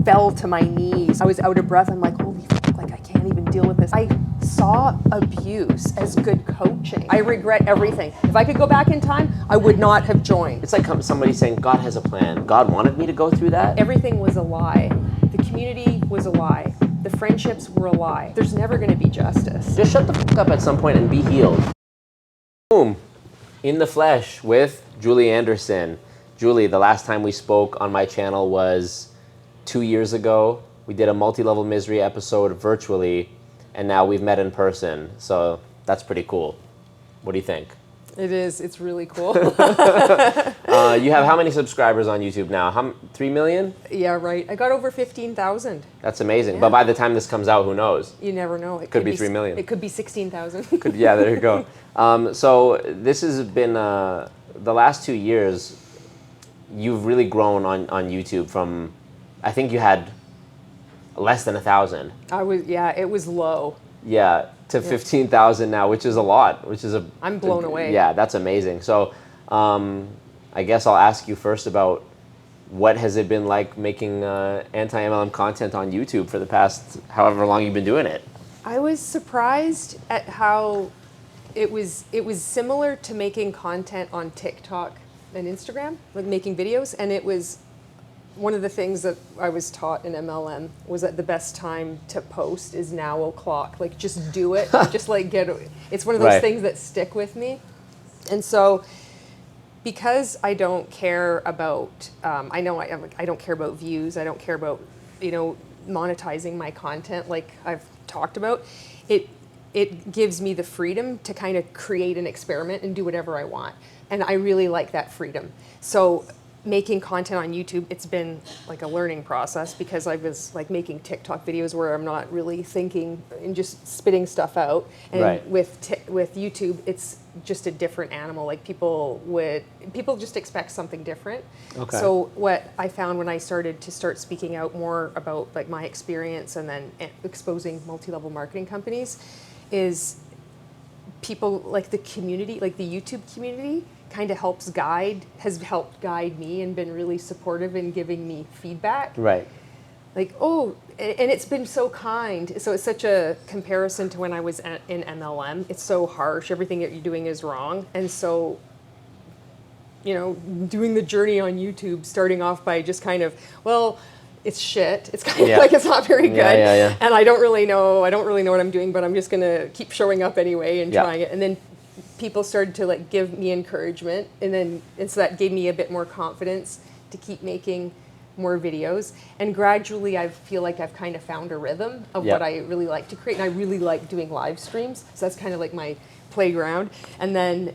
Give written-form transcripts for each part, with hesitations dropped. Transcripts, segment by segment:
fell to my knees. I was out of breath. I'm like, holy fuck, like I can't even deal with this. I saw abuse as good coaching. I regret everything. If I could go back in time, I would not have joined. It's like somebody saying, God has a plan. God wanted me to go through that? Everything was a lie. The community was a lie. The friendships were a lie. There's never going to be justice. Just shut the fuck up at some point and be healed. Boom. In the flesh with Julie Anderson. Julie, the last time we spoke on my channel was 2 years ago. We did a multi-level misery episode virtually, and now we've met in person. So that's pretty cool. What do you think? It is. It's really cool. You have how many subscribers on YouTube now? 3 million? Yeah, right. I got over 15,000. That's amazing. Yeah. But by the time this comes out, who knows? You never know. It could be 3 million. It could be 16,000. Yeah, there you go. So this has been the last 2 years. You've really grown on YouTube from, I think you had less than 1,000. It was low. Yeah, to 15,000 now, which is a lot, I'm blown away. Yeah, that's amazing. So I guess I'll ask you first about what has it been like making anti-MLM content on YouTube for the past however long you've been doing it? I was surprised at how it was similar to making content on TikTok and Instagram, like making videos, and it was one of the things that I was taught in MLM was that the best time to post is now o'clock. Like, just do it. Just like it's one of those things that stick with me. And so, because I don't care about, I don't care about views. I don't care about, monetizing my content like I've talked about. It gives me the freedom to kind of create an experiment and do whatever I want. And I really like that freedom. So making content on YouTube, it's been like a learning process because I was like making TikTok videos where I'm not really thinking and just spitting stuff out. And with YouTube, it's just a different animal. Like people just expect something different. Okay. So what I found when I started speaking out more about like my experience and then exposing multi-level marketing companies is people like the community, like the YouTube community, kind of has helped guide me and been really supportive in giving me feedback. Right. Like, and it's been so kind. So it's such a comparison to when I was in MLM. It's so harsh. Everything that you're doing is wrong. And so, doing the journey on YouTube, starting off by just kind of, it's shit. It's kind of like it's not very good. Yeah. And I don't really know what I'm doing, but I'm just going to keep showing up anyway and trying it. And then people started to like give me encouragement, and so that gave me a bit more confidence to keep making more videos. And gradually I feel like I've kind of found a rhythm of what I really like to create, and I really like doing live streams. So that's kind of like my playground. And then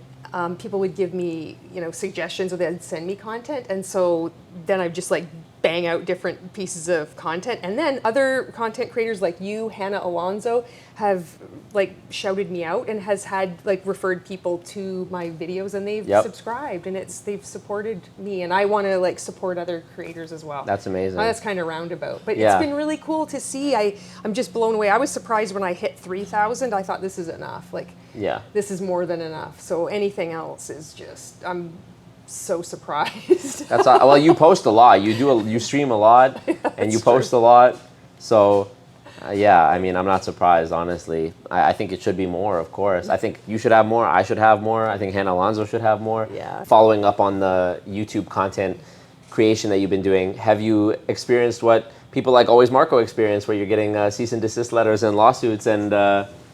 people would give me, suggestions, or they'd send me content, and so then I'd just like bang out different pieces of content. And then other content creators like you, Hannah Alonso, have like shouted me out and has had like referred people to my videos, and they've subscribed, and they've supported me, and I want to like support other creators as well. That's amazing. That's kind of roundabout, but it's been really cool to see. I'm just blown away. I was surprised when I hit 3,000. I thought this is enough. Like, this is more than enough. So anything else is just, I'm so surprised. That's well, you post a lot. You stream a lot, and you post a lot. So, I mean, I'm not surprised, honestly. I think it should be more, of course. I think you should have more. I should have more. I think Hannah Alonso should have more. Yeah. Following up on the YouTube content creation that you've been doing, have you experienced what people like Always Marco experience, where you're getting cease and desist letters and lawsuits and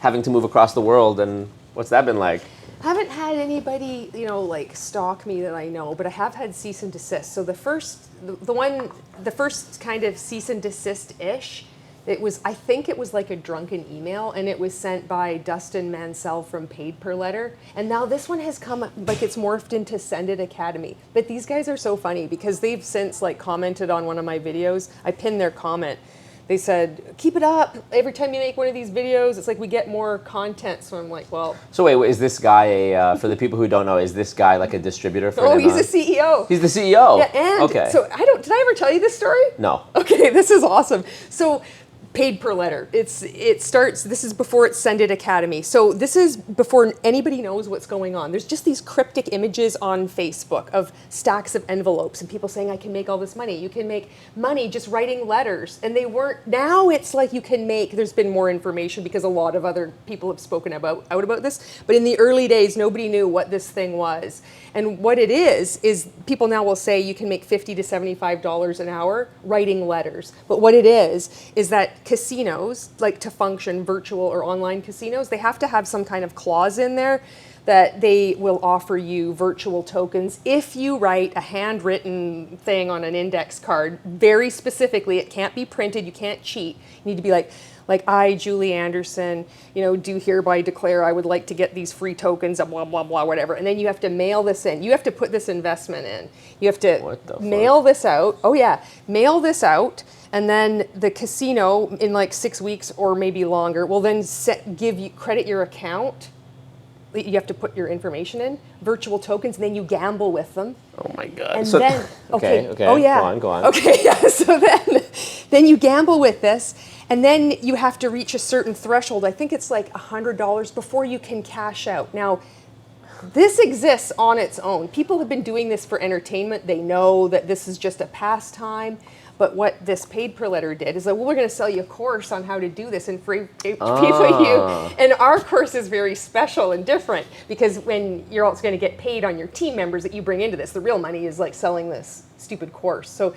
having to move across the world? And what's that been like? I haven't had anybody, like stalk me that I know, but I have had cease and desist. So the first kind of cease and desist-ish, I think it was like a drunken email, and it was sent by Dustin Mansell from Paid Per Letter. And now this one has come, like it's morphed into Send It Academy. But these guys are so funny because they've since like commented on one of my videos. I pinned their comment. They said, keep it up. Every time you make one of these videos, it's like we get more content. So I'm like, well. So wait, is this guy for the people who don't know, is this guy like a distributor for he's the CEO. He's the CEO? Yeah, and so did I ever tell you this story? No. Okay, this is awesome. So paid per letter. It starts, this is before it's Send It Academy. So this is before anybody knows what's going on. There's just these cryptic images on Facebook of stacks of envelopes and people saying, I can make all this money. You can make money just writing letters. And they weren't, now it's like you can make, there's been more information because a lot of other people have spoken out about this. But in the early days, nobody knew what this thing was. And what it is people now will say you can make $50 to $75 an hour writing letters. But what it is that casinos, like to function, virtual or online casinos, they have to have some kind of clause in there that they will offer you virtual tokens if you write a handwritten thing on an index card. Very specifically, it can't be printed, you can't cheat. You need to be like I, Julie Anderson, do hereby declare I would like to get these free tokens of blah, blah, blah, whatever. And then you have to mail this in. You have to put this investment in. You have to mail this out. Oh yeah, mail this out. And then the casino in like 6 weeks or maybe longer will then credit your account. You have to put your information in, virtual tokens, and then you gamble with them. Oh my God. And so, then, okay. Oh yeah. Go on. Okay, yeah. So then you gamble with this, and then you have to reach a certain threshold. I think it's like $100 before you can cash out. Now, this exists on its own. People have been doing this for entertainment. They know that this is just a pastime. But what this paid per letter did is that, well, we're going to sell you a course on how to do this and free people you. And our course is very special and different because when you're also going to get paid on your team members that you bring into this, the real money is like selling this stupid course. So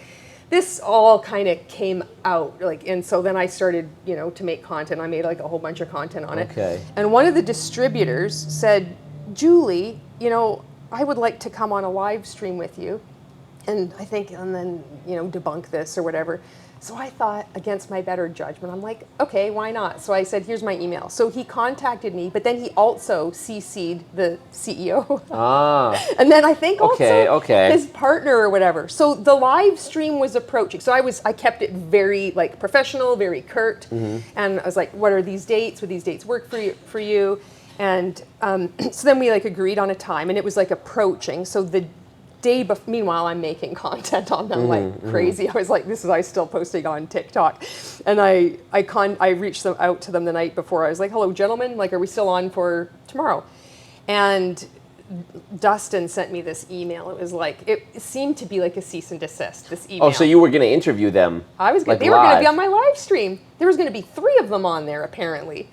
this all kind of came out, and so then I started, to make content. I made like a whole bunch of content on it. Okay. And one of the distributors said, Julie, I would like to come on a live stream with you. And then, debunk this or whatever. So I thought, against my better judgment, I'm like, okay, why not? So I said, here's my email. So he contacted me, but then he also CC'd the CEO. And then I think also his partner or whatever. So the live stream was approaching. So I kept it very professional, very curt. Mm-hmm. And I was like, what are these dates? Would these dates work for you? And so then we agreed on a time, and it was approaching. So the day meanwhile, I'm making content on them crazy. I was like, I still posting on TikTok. And I reached out to them the night before. I was like, hello, gentlemen, are we still on for tomorrow? And Dustin sent me this email. It was it seemed to be like a cease and desist, this email. Oh, so you were going to interview them? I was they were going to be on my live stream. There was going to be 3 of them on there, apparently.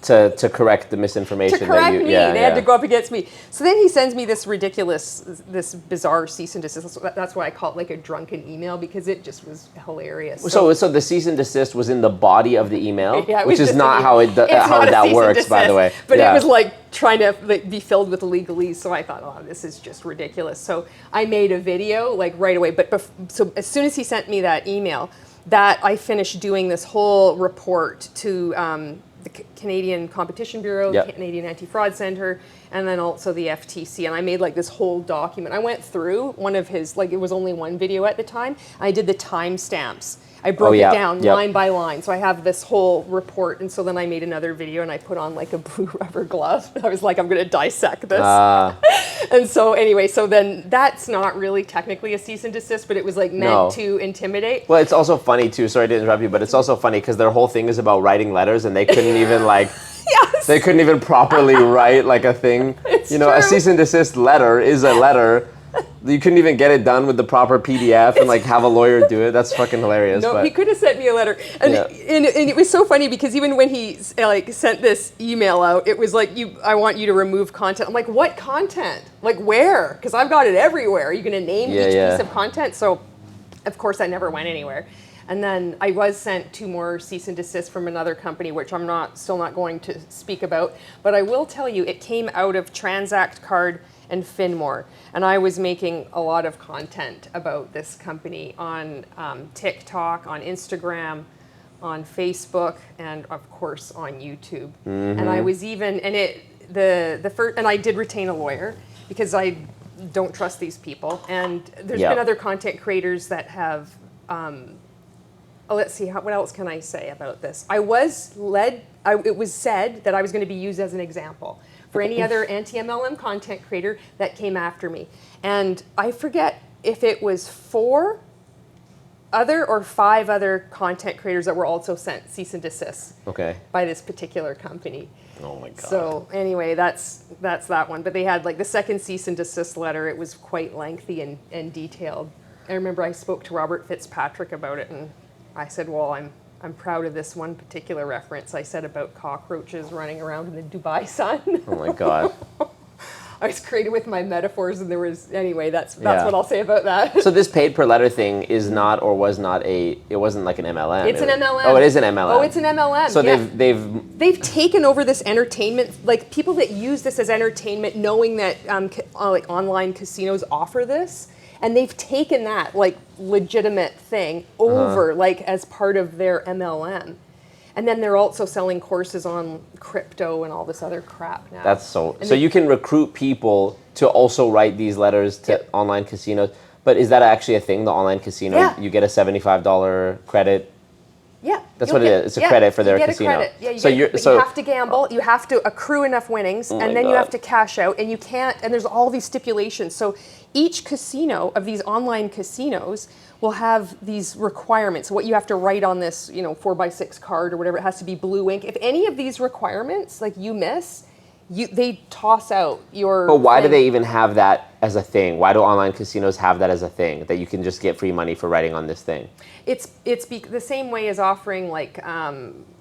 To correct the misinformation. To correct me. They had to go up against me. So then he sends me this this bizarre cease and desist. That's why I call it a drunken email, because it just was hilarious. So the cease and desist was in the body of the email, yeah, which is not how that works, by the way. But it was trying to be filled with legalese. So I thought, oh, this is just ridiculous. So I made a video right away. But so as soon as he sent me that email, that I finished doing this whole report to the Canadian Competition Bureau, the Canadian Anti-Fraud Centre, and then also the FTC. And I made this whole document. I went through one of his, it was only one video at the time. I did the timestamps. I broke it down line by line. So I have this whole report. And so then I made another video and I put on a blue rubber glove. I was like, I'm going to dissect this. And so anyway, so then that's not really technically a cease and desist, but it was meant to intimidate. Well, it's also funny too, sorry to interrupt you, but it's also funny because their whole thing is about writing letters and they couldn't even Yes. They couldn't even properly write a thing. It's true. A cease and desist letter is a letter. You couldn't even get it done with the proper PDF and have a lawyer do it. That's fucking hilarious. No, he could have sent me a letter. And it was so funny because even when he sent this email out, it was I want you to remove content. I'm like, what content? Where? Because I've got it everywhere. Are you going to name each piece of content? So, of course, I never went anywhere. And then I was sent 2 more cease and desist from another company, which I'm still not going to speak about. But I will tell you, it came out of Transact Card and Finmore. And I was making a lot of content about this company on TikTok, on Instagram, on Facebook, and of course on YouTube. Mm-hmm. And I was even, and I did retain a lawyer because I don't trust these people. And there's been other content creators that have, let's see, what else can I say about this? It was said that I was going to be used as an example for any other anti-MLM content creator that came after me. And I forget if it was 4 other or 5 other content creators that were also sent cease and desist Okay. by this particular company. Oh my God. So anyway, that's that one. But they had like the second cease and desist letter. It was quite lengthy and detailed. I remember I spoke to Robert Fitzpatrick about it, and I said, well, I'm proud of this one particular reference I said about cockroaches running around in the Dubai sun. Oh my God. I was creative with my metaphors, and there was, anyway, that's what I'll say about that. So this paid per letter thing is not, or was not it wasn't like an MLM. It's an MLM. Oh, it is an MLM. Oh, it's an MLM. So yeah. they've taken over this entertainment, like people that use this as entertainment, knowing that like online casinos offer this, and they've taken that like legitimate thing over like as part of their MLM. And then they're also selling courses on crypto and all this other crap now. That's so you can recruit people to also write these letters to online casinos. But is that actually a thing, the online casino? Yeah. You get a $75 credit. Yeah. That's what it is. It's a credit for their casino. You get a credit. Yeah, you you have to gamble, you have to accrue enough winnings, and then you have to cash out, and you can't, and there's all these stipulations. So each casino of these online casinos will have these requirements. What you have to write on this, 4x6 card or whatever, it has to be blue ink. If any of these requirements, like you miss, they toss out your But why do they even have that as a thing? Why do online casinos have that as a thing, that you can just get free money for writing on this thing? It's the same way as offering like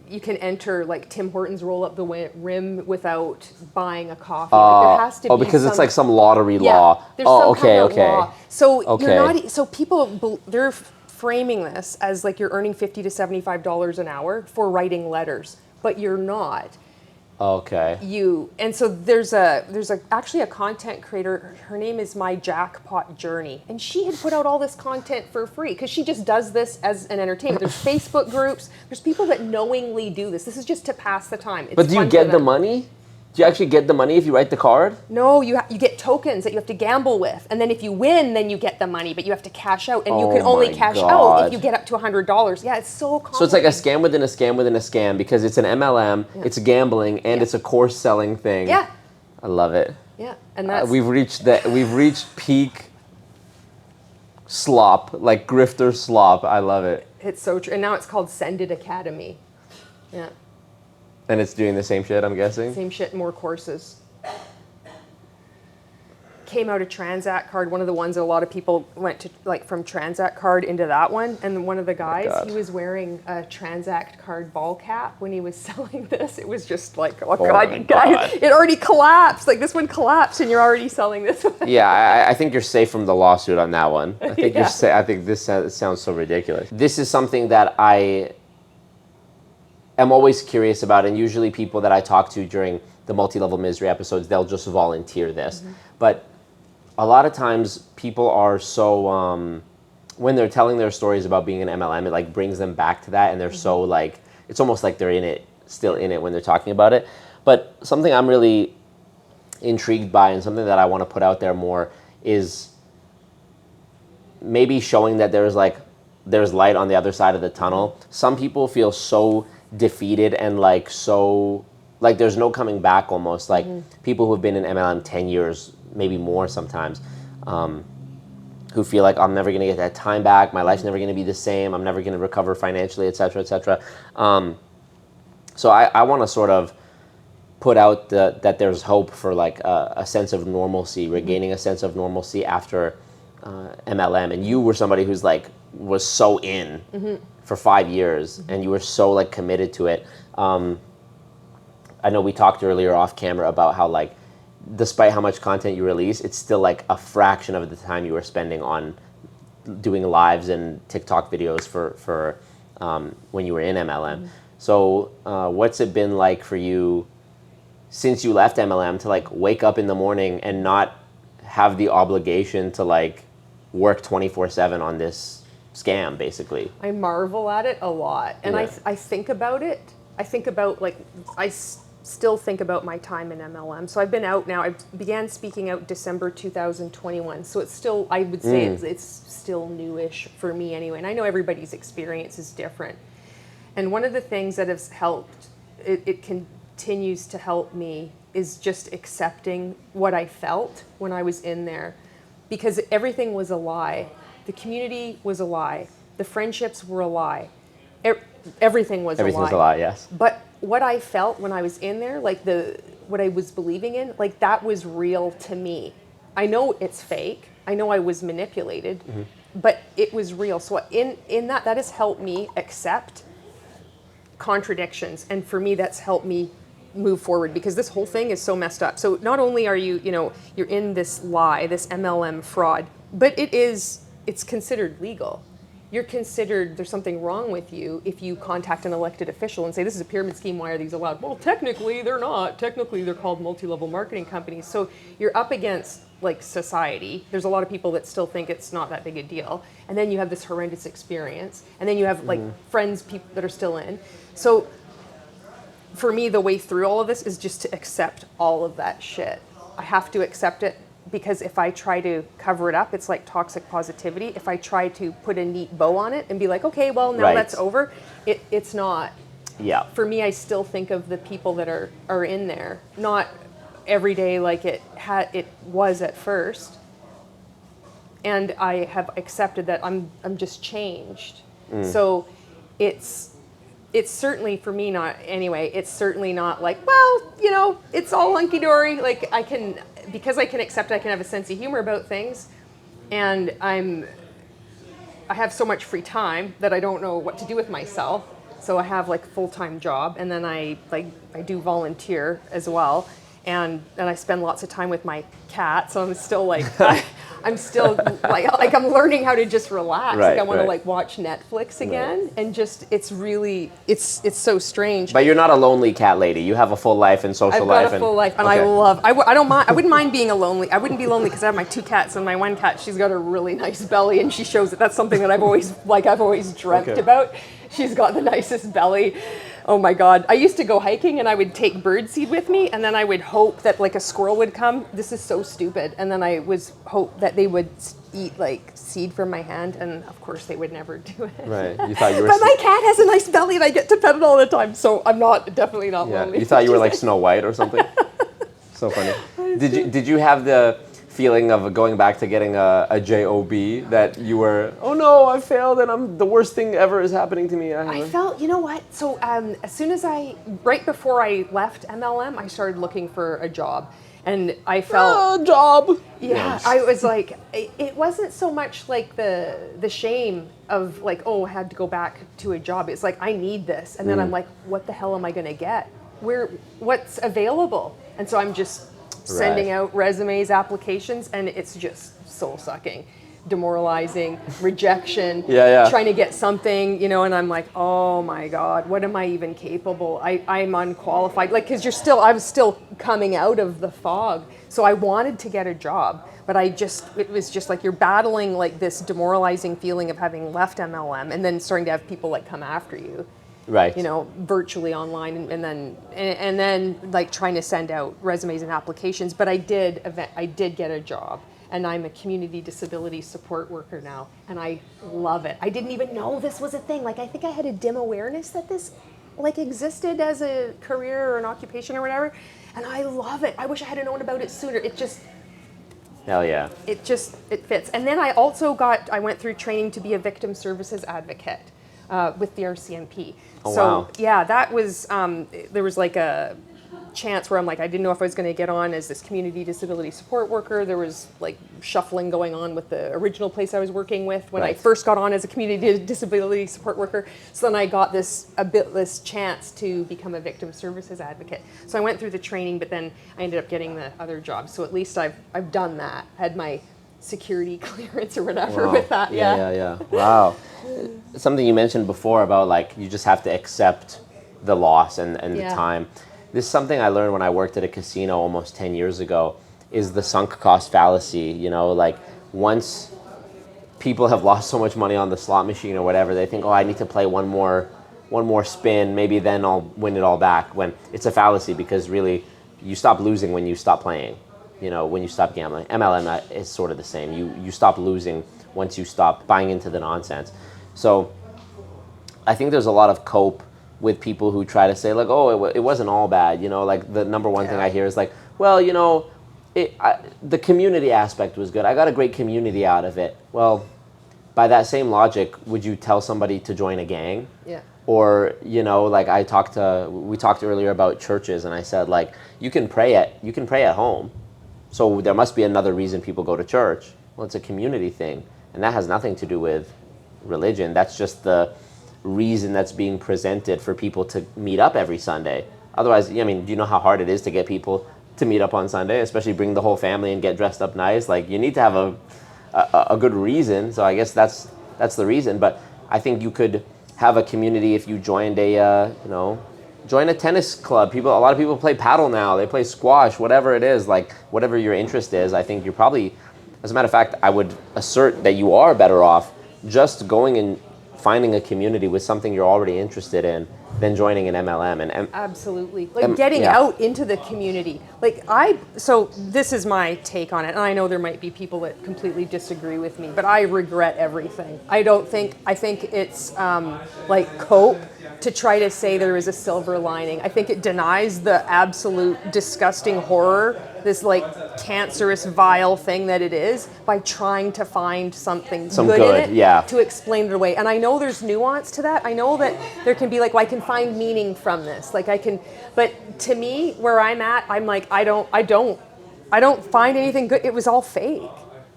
you can enter like Tim Hortons roll up the rim without buying a coffee. Like, there has to be because it's like some lottery law. There's some okay. kind of law. So Okay. you're not. So people they're framing this as like you're earning $50 to $75 an hour for writing letters, but you're not. Okay. And so there's actually a content creator. Her name is My Jackpot Journey, and she had put out all this content for free because she just does this as an entertainment. There's Facebook groups. There's people that knowingly do this. This is just to pass the time. It's But do you fun for get the them. money? Do you actually get the money if you write the card? No, you get tokens that you have to gamble with, and then if you win, then you get the money. But you have to cash out, and you can only cash out if you get up to $100. Yeah, it's so complicated. So it's like a scam within a scam within a scam, because it's an MLM, it's gambling, and it's a course selling thing. Yeah. I love it. Yeah, and that's We've reached peak slop, like grifter slop. I love it. it's so true. And now it's called Send It Academy. Yeah. And it's doing the same shit, I'm guessing? Same shit, more courses. Came out a Transact card, one of the ones that a lot of people went to, like from Transact card into that one. And one of the guys, he was wearing a Transact card ball cap when he was selling this. It was just like, oh God, you guys, it already collapsed. Like this one collapsed and you're already selling this one. Yeah, I think you're safe from the lawsuit on that one. I think you're safe. I think this sounds so ridiculous. This is something that I am always curious about, and usually people that I talk to during the multi-level misery episodes, they'll just volunteer this. But a lot of times people are so, when they're telling their stories about being an MLM, it like brings them back to that, and they're so like, it's almost like they're still in it when they're talking about it. But something I'm really intrigued by, and something that I want to put out there more, is maybe showing that there's light on the other side of the tunnel. Some people feel so defeated and like so, like there's no coming back almost, like people who have been in MLM 10 years, maybe more sometimes, who feel like I'm never going to get that time back, my life's never going to be the same, I'm never going to recover financially, etc., etc. So I want to sort of put out that there's hope for like a sense of normalcy, regaining a sense of normalcy after MLM. And you were somebody who's like was so in for 5 years, and you were so like committed to it. I know we talked earlier off camera about how like, despite how much content you release, it's still like a fraction of the time you were spending on doing lives and TikTok videos for when you were in MLM. So what's it been like for you since you left MLM to like wake up in the morning and not have the obligation to like work 24/7 on this scam, basically? I marvel at it a lot. And I think about it. I think about like, still think about my time in MLM. So I've been out now. I began speaking out December 2021. So it's still, I would say it's still newish for me anyway. And I know everybody's experience is different. And one of the things that has helped, it continues to help me, is just accepting what I felt when I was in there. Because everything was a lie. The community was a lie. The friendships were a lie. Everything was a lie. Everything's a lie, yes. But what I felt when I was in there, like what I was believing in, like that was real to me. I know it's fake. I know I was manipulated, but it was real. So in that has helped me accept contradictions. And for me, that's helped me move forward, because this whole thing is so messed up. So not only are you're in this lie, this MLM fraud, but it's considered legal. You're considered, there's something wrong with you if you contact an elected official and say, this is a pyramid scheme, why are these allowed? Well, technically they're not. Technically they're called multi-level marketing companies. So you're up against like society. There's a lot of people that still think it's not that big a deal. And then you have this horrendous experience. And then you have like friends, people that are still in. So for me, the way through all of this is just to accept all of that shit. I have to accept it, because if I try to cover it up, it's like toxic positivity. If I try to put a neat bow on it and be like, okay, well, now that's over, it's not. Yeah. For me, I still think of the people that are in there, not every day like it was at first. And I have accepted that I'm just changed. So it's certainly, for me, not anyway, it's certainly not like, well, it's all hunky-dory. Like because I can accept it, I can have a sense of humor about things. And I have so much free time that I don't know what to do with myself. So I have like a full-time job, and then I do volunteer as well. And I spend lots of time with my cat. So I'm still like, I'm still like I'm learning how to just relax. Right, like I want to right. like watch Netflix again, and just it's so strange. But you're not a lonely cat lady. You have a full life and social life. I've got a full life, and okay. I don't mind. I wouldn't mind being lonely. I wouldn't be lonely because I have my 2 cats, and my one cat, she's got a really nice belly, and she shows it. That's something that I've always dreamt about. She's got the nicest belly. Oh my God. I used to go hiking and I would take birdseed with me, and then I would hope that like a squirrel would come. This is so stupid. And then I was hope that they would eat like seed from my hand, and of course they would never do it. Right. You thought you were But my cat has a nice belly and I get to pet it all the time. So I'm definitely not lonely. You thought you were like Snow White or something? So funny. Did you have the feeling of going back to getting a job that you were, oh no, I failed and the worst thing ever is happening to me? I felt, you know what? So as soon as right before I left MLM, I started looking for a job. And I felt... a job! Yeah, I was like, it wasn't so much like the shame of like, oh, I had to go back to a job. It's like, I need this. And then I'm like, what the hell am I going to get? What's available? And so I'm just sending out resumes, applications, and it's just soul-sucking, demoralizing, rejection, trying to get something, and I'm like, oh my God, what am I even capable? I'm unqualified, like, because I was still coming out of the fog, so I wanted to get a job, but it was just like you're battling like this demoralizing feeling of having left MLM, and then starting to have people like come after you. Right. Virtually online, and then like trying to send out resumes and applications. But I did get a job, and I'm a community disability support worker now, and I love it. I didn't even know this was a thing. Like, I think I had a dim awareness that this like existed as a career or an occupation or whatever, and I love it. I wish I had known about it sooner. It just... Hell yeah. It fits. And then I went through training to be a victim services advocate. With the RCMP. Oh, so, wow. yeah, that was, there was like a chance where I'm like, I didn't know if I was going to get on as this community disability support worker. There was like shuffling going on with the original place I was working with when I first got on as a community disability support worker. So then I got this chance to become a victim services advocate. So I went through the training, but then I ended up getting the other job. So at least I've done that. I had my security clearance or whatever with that. Yeah. Wow. Something you mentioned before about like you just have to accept the loss and the time. This is something I learned when I worked at a casino almost 10 years ago, is the sunk cost fallacy. Like once people have lost so much money on the slot machine or whatever, they think, oh, I need to play one more spin, maybe then I'll win it all back, when it's a fallacy, because really you stop losing when you stop playing. When you stop gambling. MLM is sort of the same. You stop losing once you stop buying into the nonsense. So I think there's a lot of cope with people who try to say like, oh, it wasn't all bad. Like the number one thing I hear is like, well, the community aspect was good. I got a great community out of it. Well, by that same logic, would you tell somebody to join a gang? Yeah. Or, you know, like we talked earlier about churches, and I said, like, you can pray at home. So there must be another reason people go to church. Well, it's a community thing, and that has nothing to do with religion. That's just the reason that's being presented for people to meet up every Sunday. Otherwise, I mean, do you know how hard it is to get people to meet up on Sunday, especially bring the whole family and get dressed up nice? Like, you need to have a good reason. So I guess that's the reason. But I think you could have a community if you joined join a tennis club. A lot of people play paddle now. They play squash, whatever it is, like whatever your interest is. I think you're probably, as a matter of fact, I would assert that you are better off just going and finding a community with something you're already interested in than joining an MLM. And absolutely, like getting out into the community. So this is my take on it, and I know there might be people that completely disagree with me, but I regret everything. I think it's like cope to try to say there is a silver lining. I think it denies the absolute disgusting horror, this like cancerous, vile thing that it is, by trying to find something good in it to explain it away. And I know there's nuance to that. I know that there can be like, well, I can find meaning from this. Like but to me, where I'm at, I'm like, I don't find anything good. It was all fake.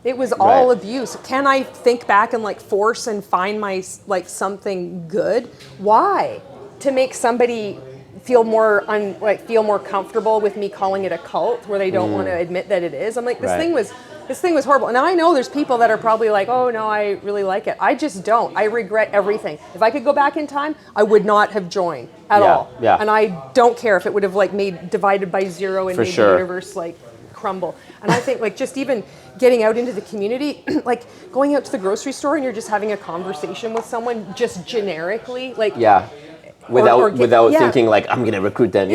It was all abuse. Can I think back and like force and find my like something good? Why? To make somebody feel more comfortable with me calling it a cult, where they don't want to admit that it is. I'm like, this thing was horrible. And now I know there's people that are probably like, oh no, I really like it. I just don't. I regret everything. If I could go back in time, I would not have joined at all. Yeah. And I don't care if it would have like made divided by zero and made the universe like crumble. And I think like just even getting out into the community, like going out to the grocery store and you're just having a conversation with someone just generically, like without thinking like I'm gonna recruit them.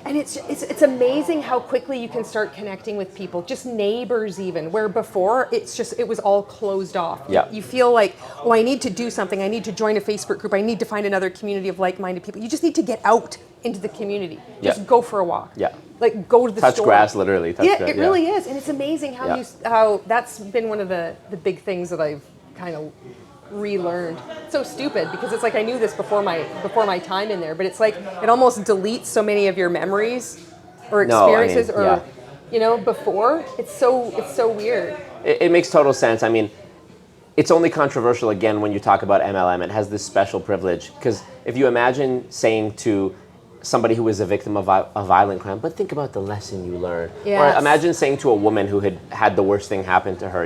And it's amazing how quickly you can start connecting with people, just neighbors even, where before it was all closed off. You feel like, oh, I need to do something, I need to join a Facebook group, I need to find another community of like-minded people. You just need to get out into the community. Just go for a walk. Like go to the store. Touch grass, literally. It really is. And it's amazing how that's been one of the big things that I've kind of relearned. So stupid, because it's like I knew this before my time in there, but it's like it almost deletes so many of your memories or experiences before. It's so weird. It makes total sense. I mean, it's only controversial again when you talk about MLM. It has this special privilege, because if you imagine saying to somebody who was a victim of a violent crime, but think about the lesson you learned. Or imagine saying to a woman who had the worst thing happen to her,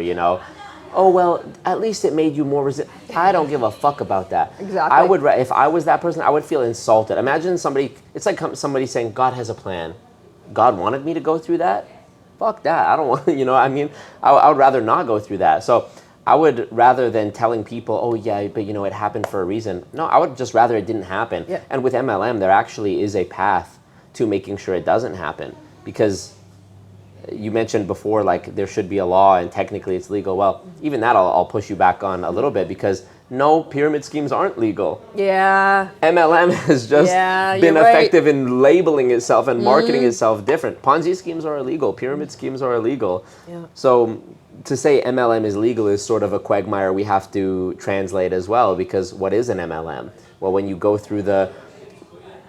oh, well, at least it made you more resilient. I don't give a fuck about that. Exactly. If I was that person, I would feel insulted. Imagine it's like somebody saying, God has a plan. God wanted me to go through that? Fuck that. I don't want, I would rather not go through that. So I would, rather than telling people, oh yeah, but it happened for a reason. No, I would just rather it didn't happen. And with MLM, there actually is a path to making sure it doesn't happen, because you mentioned before, like, there should be a law and technically it's legal. Well, even that I'll push you back on a little bit, because no, pyramid schemes aren't legal. MLM has just been effective in labeling itself and marketing itself different. Ponzi schemes are illegal. Pyramid schemes are illegal. So to say MLM is legal is sort of a quagmire we have to translate as well, because what is an MLM? Well, when you go through the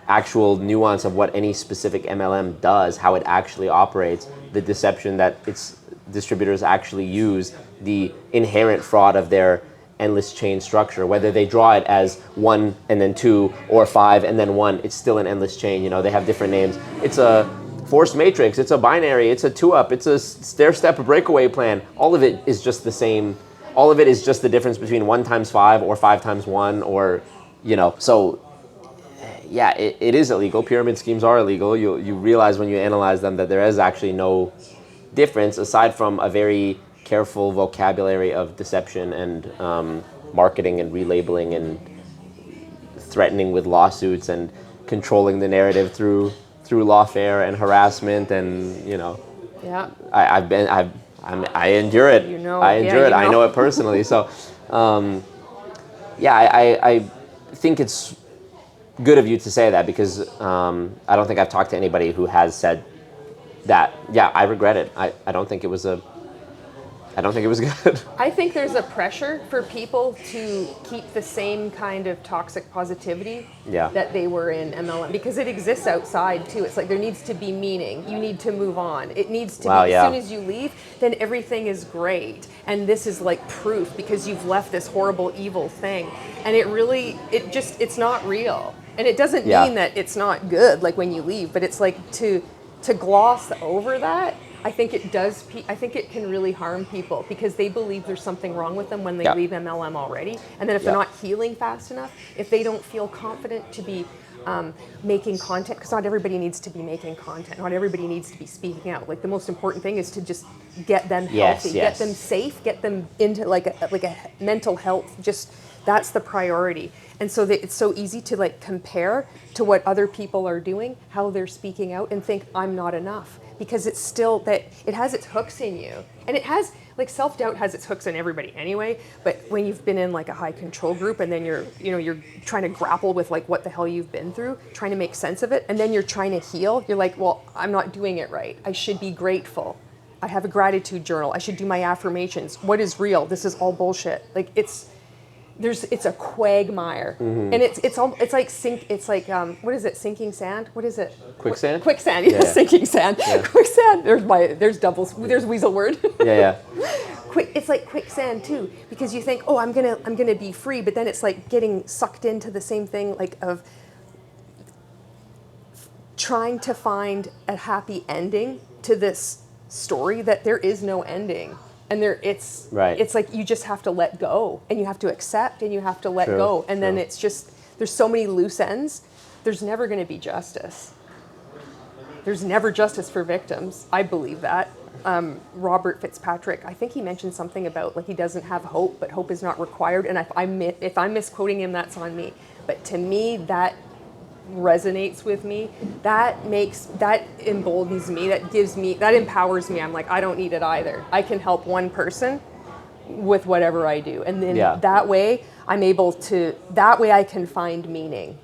actual nuance of what any specific MLM does, how it actually operates, the deception that its distributors actually use, the inherent fraud of their endless chain structure, whether they draw it as 1 and then 2 or 5 and then 1, it's still an endless chain. They have different names. It's a forced matrix, it's a binary, it's a 2-up, it's a stair-step breakaway plan. All of it is just the same. All of it is just the difference between 1 times 5 or 5 times 1, or so yeah, it is illegal. Pyramid schemes are illegal. You realize when you analyze them that there is actually no difference, aside from a very careful vocabulary of deception and marketing and relabeling and threatening with lawsuits and controlling the narrative through lawfare and harassment and I endure it. I endure it. I know it personally. So I think it's good of you to say that, because I don't think I've talked to anybody who has said that. I regret it. I don't think it was a I don't think it was good. I think there's a pressure for people to keep the same kind of toxic positivity that they were in MLM, because it exists outside too. It's like there needs to be meaning. You need to move on. It needs to be, as soon as you leave, then everything is great. And this is like proof because you've left this horrible, evil thing. And it's not real. And it doesn't mean that it's not good, like when you leave, but it's like to gloss over that. I think it does. I think it can really harm people because they believe there's something wrong with them when they leave MLM already. And then if they're not healing fast enough, if they don't feel confident to be making content, because not everybody needs to be making content. Not everybody needs to be speaking out. Like the most important thing is to just get them healthy, get them safe, get them into like a mental health. Just that's the priority. And so it's so easy to like compare to what other people are doing, how they're speaking out, and think I'm not enough. Because it's still that it has its hooks in you, and it has like self-doubt has its hooks in everybody anyway. But when you've been in like a high control group, and then you're trying to grapple with like what the hell you've been through, trying to make sense of it, and then you're trying to heal. You're like, well, I'm not doing it right. I should be grateful. I have a gratitude journal. I should do my affirmations. What is real? This is all bullshit. Like it's a quagmire, and it's like what is it? Sinking sand? What is it? Quicksand. Quicksand. Yeah, sinking sand. Yeah. Quicksand. There's weasel word. Yeah. It's like quicksand too, because you think, oh, I'm gonna be free, but then it's like getting sucked into the same thing, like of trying to find a happy ending to this story that there is no ending. And it's like you just have to let go, and you have to accept, and you have to let go, and then it's just there's so many loose ends. There's never going to be justice. There's never justice for victims. I believe that. Robert Fitzpatrick, I think he mentioned something about like he doesn't have hope, but hope is not required. And if I'm misquoting him, that's on me. But to me, that resonates with me. That emboldens me. That empowers me. I'm like, I don't need it either. I can help one person with whatever I do, and then that way I can find meaning.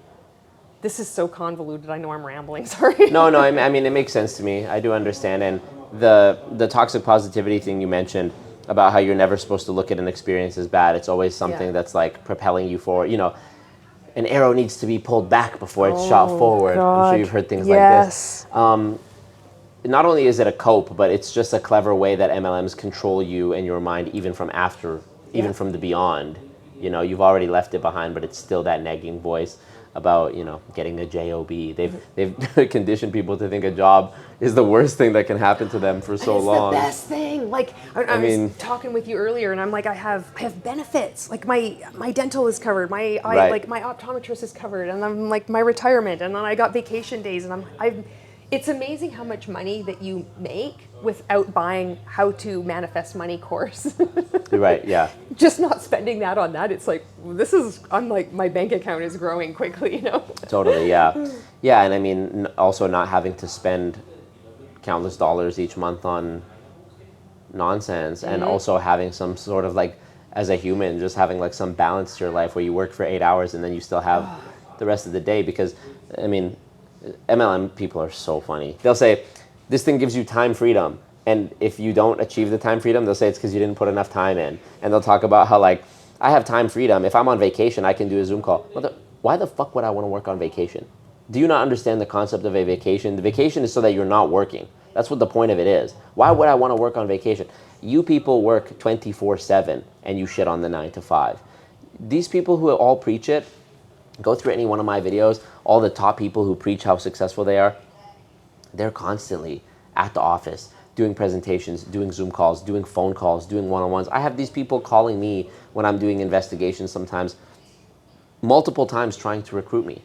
This is so convoluted. I know I'm rambling. Sorry. No. I mean, it makes sense to me. I do understand. And the toxic positivity thing you mentioned about how you're never supposed to look at an experience as bad. It's always something that's like propelling you forward. An arrow needs to be pulled back before it's shot forward. God. I'm sure you've heard things like this. Not only is it a cope, but it's just a clever way that MLMs control you and your mind, even from the beyond. You've already left it behind, but it's still that nagging voice about getting a job. They've conditioned people to think a job is the worst thing that can happen to them for so long. It's the best thing. Like I was talking with you earlier, and I'm like, I have benefits. Like my dental is covered, my optometrist is covered, and I'm like my retirement, and then I got vacation days, and it's amazing how much money that you make without buying How to Manifest Money course. Right, yeah. Just not spending that on that. It's like, I'm like, my bank account is growing quickly, Totally, yeah. Yeah, and I mean, also not having to spend countless dollars each month on nonsense, and also having some sort of like, as a human, just having like some balance to your life where you work for 8 hours and then you still have the rest of the day. Because, I mean, MLM people are so funny. They'll say, this thing gives you time freedom. And if you don't achieve the time freedom, they'll say it's because you didn't put enough time in. And they'll talk about how like, I have time freedom. If I'm on vacation, I can do a Zoom call. Why the fuck would I want to work on vacation? Do you not understand the concept of a vacation? The vacation is so that you're not working. That's what the point of it is. Why would I want to work on vacation? You people work 24/7 and you shit on the 9 to 5. These people who all preach it, go through any one of my videos, all the top people who preach how successful they are, they're constantly at the office doing presentations, doing Zoom calls, doing phone calls, doing one-on-ones. I have these people calling me when I'm doing investigations sometimes, multiple times trying to recruit me.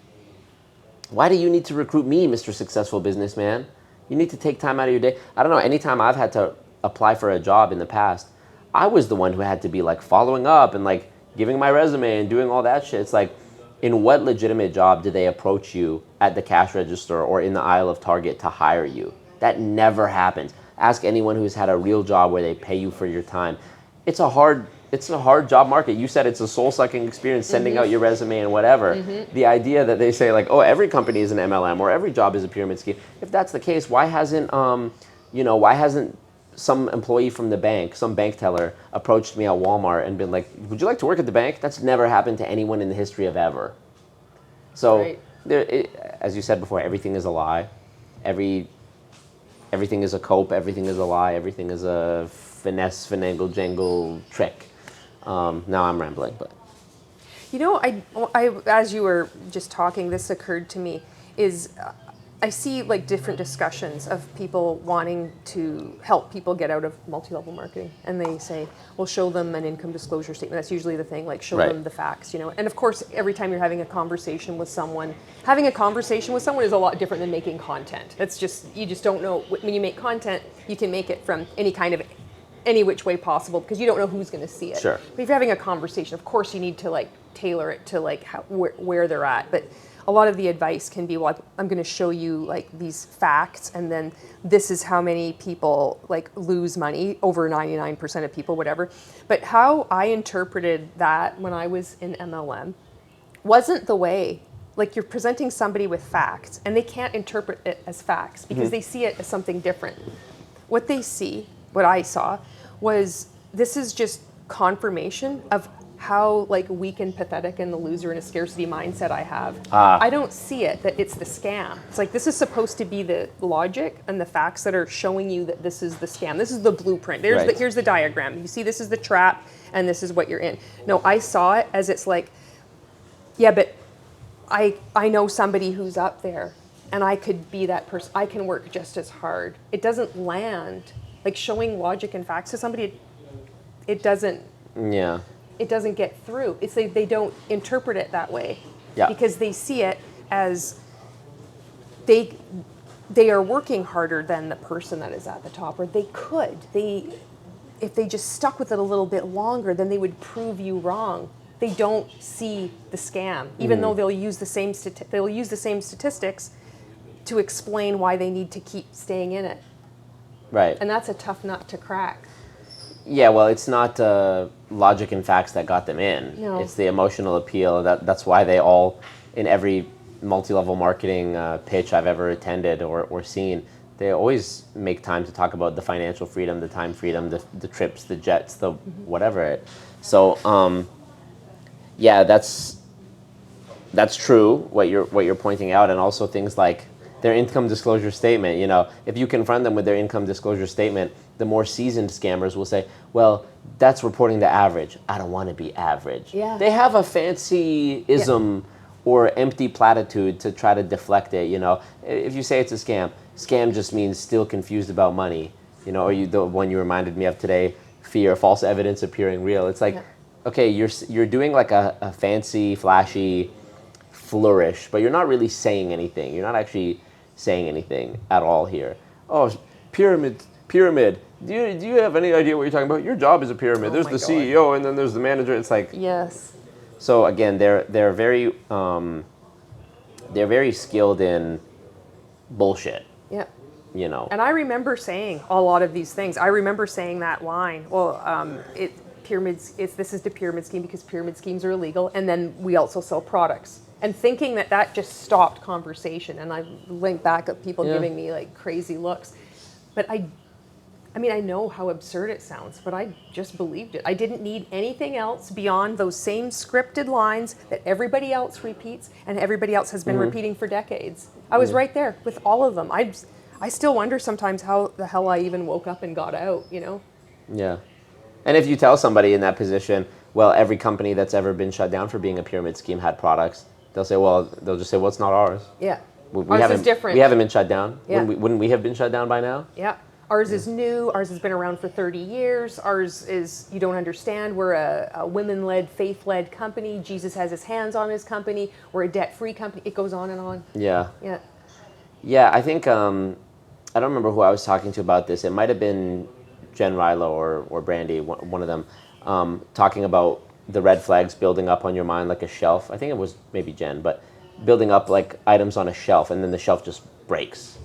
Why do you need to recruit me, Mr. Successful Businessman? You need to take time out of your day. I don't know, anytime I've had to apply for a job in the past, I was the one who had to be like following up and like giving my resume and doing all that shit. It's like, in what legitimate job do they approach you at the cash register or in the aisle of Target to hire you? That never happens. Ask anyone who's had a real job where they pay you for your time. It's a hard job market. You said it's a soul-sucking experience sending out your resume and whatever. The idea that they say like, oh, every company is an MLM or every job is a pyramid scheme. If that's the case, why hasn't some employee from the bank, some bank teller, approached me at Walmart and been like, "Would you like to work at the bank?" That's never happened to anyone in the history of ever. So, Right. as you said before, everything is a lie. Everything is a cope. Everything is a lie. Everything is a finesse, finagle, jangle trick. Now I'm rambling, but You know, I as you were just talking, this occurred to me, is I see like different discussions of people wanting to help people get out of multi-level marketing. And they say, well, show them an income disclosure statement. That's usually the thing, like show Right. them the facts, you know. And of course, every time you're having a conversation with someone, having a conversation with someone is a lot different than making content. It's just, you just don't know, when you make content, you can make it from any which way possible because you don't know who's going to see it. Sure. But if you're having a conversation, of course you need to like tailor it to like where they're at. But a lot of the advice can be, well, I'm going to show you like these facts, and then this is how many people like lose money, over 99% of people, whatever. But how I interpreted that when I was in MLM wasn't the way. Like, you're presenting somebody with facts, and they can't interpret it as facts because they see it as something different. What I saw was, this is just confirmation of how like weak and pathetic and the loser and a scarcity mindset I have. I don't see it that it's the scam. It's like, this is supposed to be the logic and the facts that are showing you that this is the scam. This is the blueprint. Here's the diagram. You see, this is the trap, and this is what you're in. No, I saw it as, it's like, yeah, but I know somebody who's up there, and I could be that person. I can work just as hard. It doesn't land. Like, showing logic and facts to somebody, it doesn't. yeah. It doesn't get through. It's like they don't interpret it that way. Yeah. Because they see it as they are working harder than the person that is at the top, or they could. If they just stuck with it a little bit longer, then they would prove you wrong. They don't see the scam, even though they'll use the same statistics to explain why they need to keep staying in it. Right. And that's a tough nut to crack. Yeah, well, it's not logic and facts that got them in. No. It's the emotional appeal. That's why they all, in every multi-level marketing pitch I've ever attended or seen, they always make time to talk about the financial freedom, the time freedom, the trips, the jets, the whatever. So, yeah, that's true, what you're pointing out, and also things like their income disclosure statement. You know, if you confront them with their income disclosure statement, the more seasoned scammers will say, well, that's reporting the average. I don't want to be average. Yeah. They have a fancy ism or empty platitude to try to deflect it, you know. If you say it's a scam just means still confused about money, you know, or the one you reminded me of today, fear, false evidence appearing real. It's like, okay, you're doing like a fancy, flashy flourish, but you're not really saying anything. You're not actually saying anything at all here. Oh, pyramid. Do you have any idea what you're talking about? Your job is a pyramid. There's the CEO, and then there's the manager. It's like, yes. So again, they're very skilled in bullshit. Yeah. You know. And I remember saying a lot of these things. I remember saying that line. Well, this is the pyramid scheme because pyramid schemes are illegal, and then we also sell products. And thinking that just stopped conversation, and I linked back at people giving me like crazy looks. But I know how absurd it sounds, but I just believed it. I didn't need anything else beyond those same scripted lines that everybody else repeats and everybody else has been repeating for decades. I was right there with all of them. I still wonder sometimes how the hell I even woke up and got out, you know? Yeah. And if you tell somebody in that position, well, every company that's ever been shut down for being a pyramid scheme had products, they'll just say, well, it's not ours. Yeah. Ours is different. We haven't been shut down. Yeah. Wouldn't we have been shut down by now? Yeah. Ours is new. Ours has been around for 30 years. Ours is, you don't understand, we're a women-led, faith-led company. Jesus has his hands on his company. We're a debt-free company. It goes on and on. Yeah. Yeah. Yeah, I think, I don't remember who I was talking to about this. It might have been Jen Rilo or Brandy, one of them, talking about the red flags building up on your mind like a shelf. I think it was maybe Jen, but building up like items on a shelf, and then the shelf just breaks,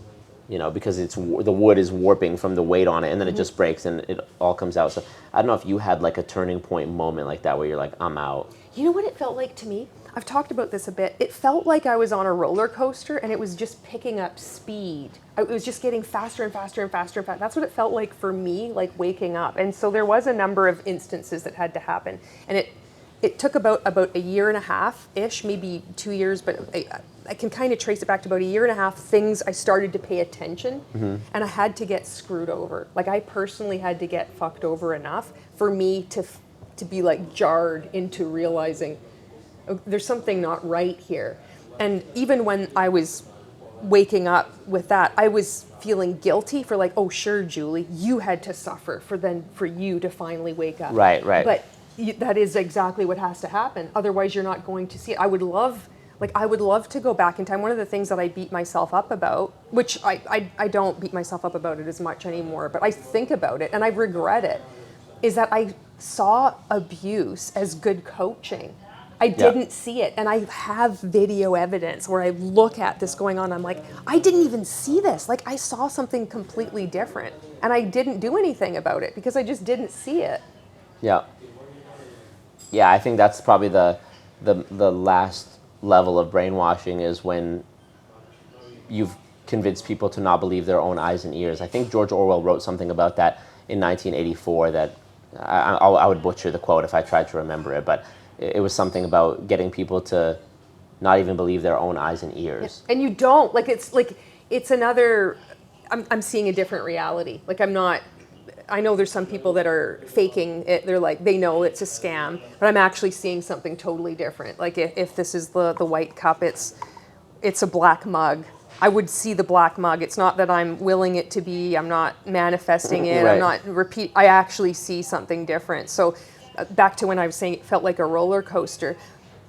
you know, because the wood is warping from the weight on it, and then it just breaks and it all comes out. So I don't know if you had like a turning point moment like that where you're like, I'm out. You know what it felt like to me? I've talked about this a bit. It felt like I was on a roller coaster and it was just picking up speed. It was just getting faster and faster and faster and faster. That's what it felt like for me, like waking up. And so there was a number of instances that had to happen. And it took about a year and a half-ish, maybe 2 years, but I can kind of trace it back to about a year and a half, things I started to pay attention, and I had to get screwed over. Like, I personally had to get fucked over enough for me to be like jarred into realizing, oh, there's something not right here. And even when I was waking up with that, I was feeling guilty for like, oh, sure, Julie, you had to suffer for you to finally wake up. Right. But that is exactly what has to happen. Otherwise, you're not going to see it. I would love to go back in time. One of the things that I beat myself up about, which I don't beat myself up about it as much anymore, but I think about it and I regret it, is that I saw abuse as good coaching. I didn't see it. And I have video evidence where I look at this going on. I'm like, I didn't even see this. Like, I saw something completely different and I didn't do anything about it because I just didn't see it. Yeah. Yeah, I think that's probably the last level of brainwashing, is when you've convinced people to not believe their own eyes and ears. I think George Orwell wrote something about that in 1984 that I would butcher the quote if I tried to remember it, but it was something about getting people to not even believe their own eyes and ears. And you don't. It's another, I'm seeing a different reality. I know there's some people that are faking it. They're like, they know it's a scam, but I'm actually seeing something totally different. Like if this is the white cup, it's a black mug. I would see the black mug. It's not that I'm willing it to be, I'm not manifesting it, Right. I'm not I actually see something different. So back to when I was saying it felt like a roller coaster,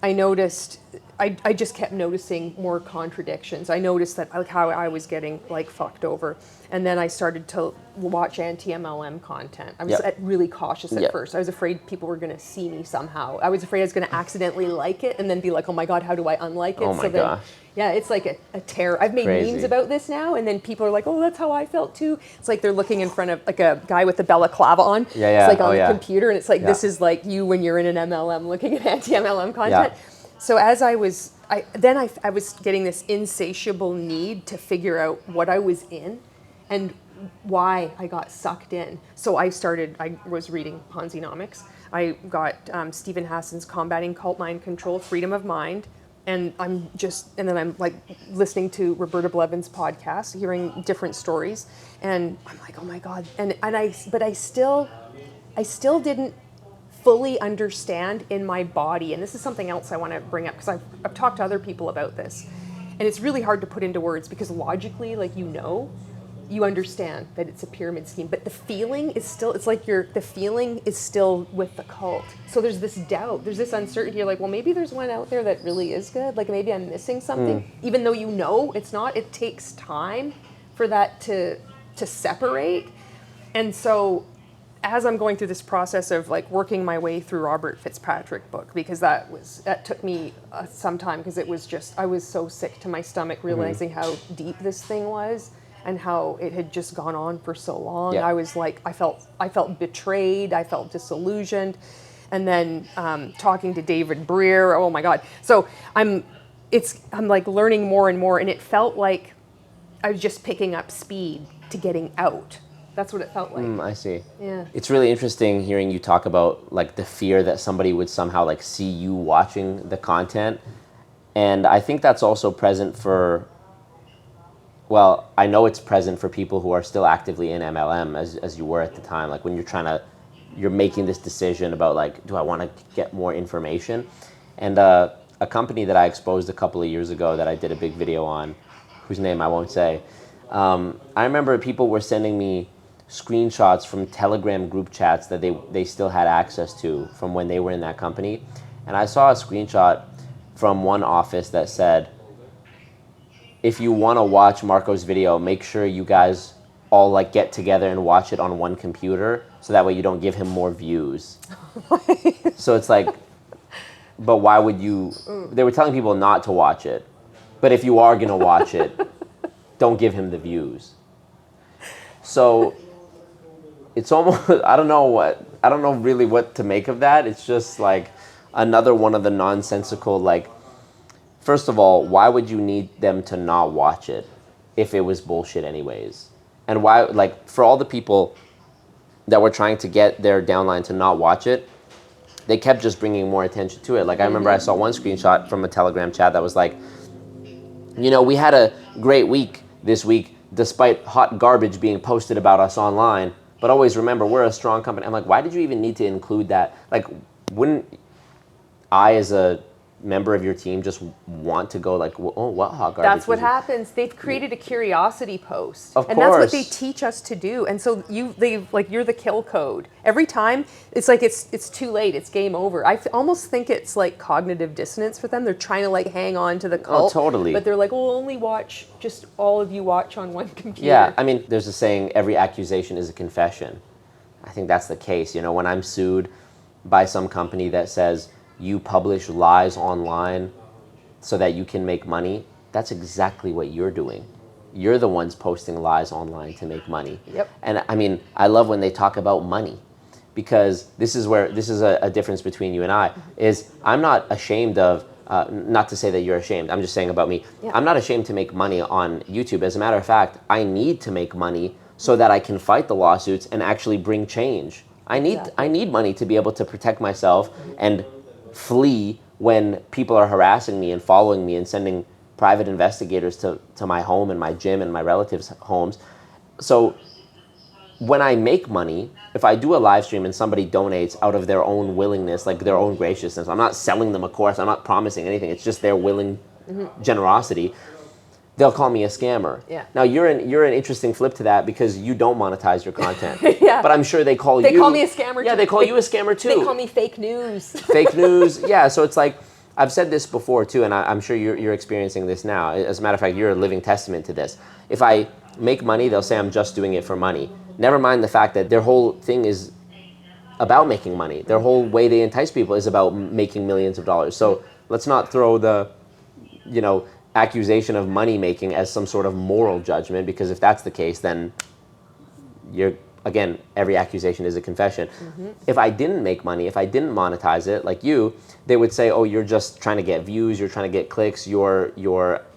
I noticed, I just kept noticing more contradictions. I noticed that like how I was getting like fucked over. And then I started to watch anti-MLM content. I was really cautious at first. I was afraid people were going to see me somehow. I was afraid I was going to accidentally like it and then be like, oh my God, how do I unlike it? Oh my gosh. Yeah, it's like a terror. I've made memes about this now, and then people are like, oh, that's how I felt too. It's like they're looking in front of like a guy with the balaclava on. Yeah. It's like on the computer, and it's like, this is like you when you're in an MLM looking at anti-MLM content. Yeah. So as I was getting this insatiable need to figure out what I was in and why I got sucked in. So I was reading Ponzi-nomics. I got Stephen Hassan's Combating Cult Mind Control, Freedom of Mind. And then I'm like listening to Roberta Blevin's podcast, hearing different stories. And I'm like, oh my God. But I still didn't fully understand in my body. And this is something else I want to bring up because I've talked to other people about this. And it's really hard to put into words because logically, like, you understand that it's a pyramid scheme, but the feeling is still, it's like the feeling is still with the cult. So there's this doubt, there's this uncertainty. You're like, well, maybe there's one out there that really is good. Like maybe I'm missing something, even though it's not. It takes time for that to separate. And so as I'm going through this process of like working my way through Robert Fitzpatrick book, because that took me some time because it was just, I was so sick to my stomach realizing how deep this thing was. And how it had just gone on for so long. Yeah. I was like, I felt betrayed. I felt disillusioned. And then talking to David Breer, oh my God. So I'm like learning more and more, and it felt like I was just picking up speed to getting out. That's what it felt like. I see. Yeah. It's really interesting hearing you talk about like the fear that somebody would somehow like see you watching the content. And I think that's also present for, well, I know it's present for people who are still actively in MLM as you were at the time. Like when you're making this decision about like, do I want to get more information? And a company that I exposed a couple of years ago that I did a big video on, whose name I won't say, I remember people were sending me screenshots from Telegram group chats that they still had access to from when they were in that company. And I saw a screenshot from one office that said, if you want to watch Marco's video, make sure you guys all like get together and watch it on one computer so that way you don't give him more views. So it's like, but why would you, they were telling people not to watch it. But if you are going to watch it, don't give him the views. So it's almost, I don't know really what to make of that. It's just like another one of the nonsensical like first of all, why would you need them to not watch it if it was bullshit anyways? And why, like, for all the people that were trying to get their downline to not watch it, they kept just bringing more attention to it. Like, I remember I saw one screenshot from a Telegram chat that was like, you know, we had a great week this week despite hot garbage being posted about us online, but always remember, we're a strong company. I'm like, why did you even need to include that? Like, wouldn't I, as a member of your team, just want to go like, oh, what hot garbage? That's what happens. They've created a curiosity post, Of and course. that's what they teach us to do. And so you're the kill code. Every time it's like it's too late. It's game over. I almost think it's like cognitive dissonance for them. They're trying to like hang on to the cult. Oh, totally. But they're like, we'll only watch, just all of you watch on one computer. Yeah, I mean, there's a saying, every accusation is a confession. I think that's the case. You know, when I'm sued by some company that says, you publish lies online so that you can make money, that's exactly what you're doing. You're the ones posting lies online to make money. Yep. And I mean, I love when they talk about money, because this is a difference between you and I, is I'm not ashamed of, not to say that you're ashamed, I'm just saying about me. Yeah. I'm not ashamed to make money on YouTube. As a matter of fact, I need to make money so that I can fight the lawsuits and actually bring change. I need money to be able to protect myself and flee when people are harassing me and following me and sending private investigators to my home and my gym and my relatives' homes. So when I make money, if I do a live stream and somebody donates out of their own willingness, like their own graciousness, I'm not selling them a course, I'm not promising anything, it's just their willing generosity, they'll call me a scammer. Yeah. Now you're an interesting flip to that, because you don't monetize your content. Yeah. But I'm sure they call They call me a scammer too. Yeah, they call you a scammer too. They call me fake news. Fake news. Yeah. So it's like, I've said this before too, and I'm sure you're experiencing this now. As a matter of fact, you're a living testament to this. If I make money, they'll say I'm just doing it for money. Never mind the fact that their whole thing is about making money. Their whole way they entice people is about making millions of dollars. So let's not throw the, you know, accusation of money making as some sort of moral judgment, because if that's the case, then you're, again, every accusation is a confession. If I didn't make money, if I didn't monetize it like you, they would say, oh, you're just trying to get views, you're trying to get clicks, you're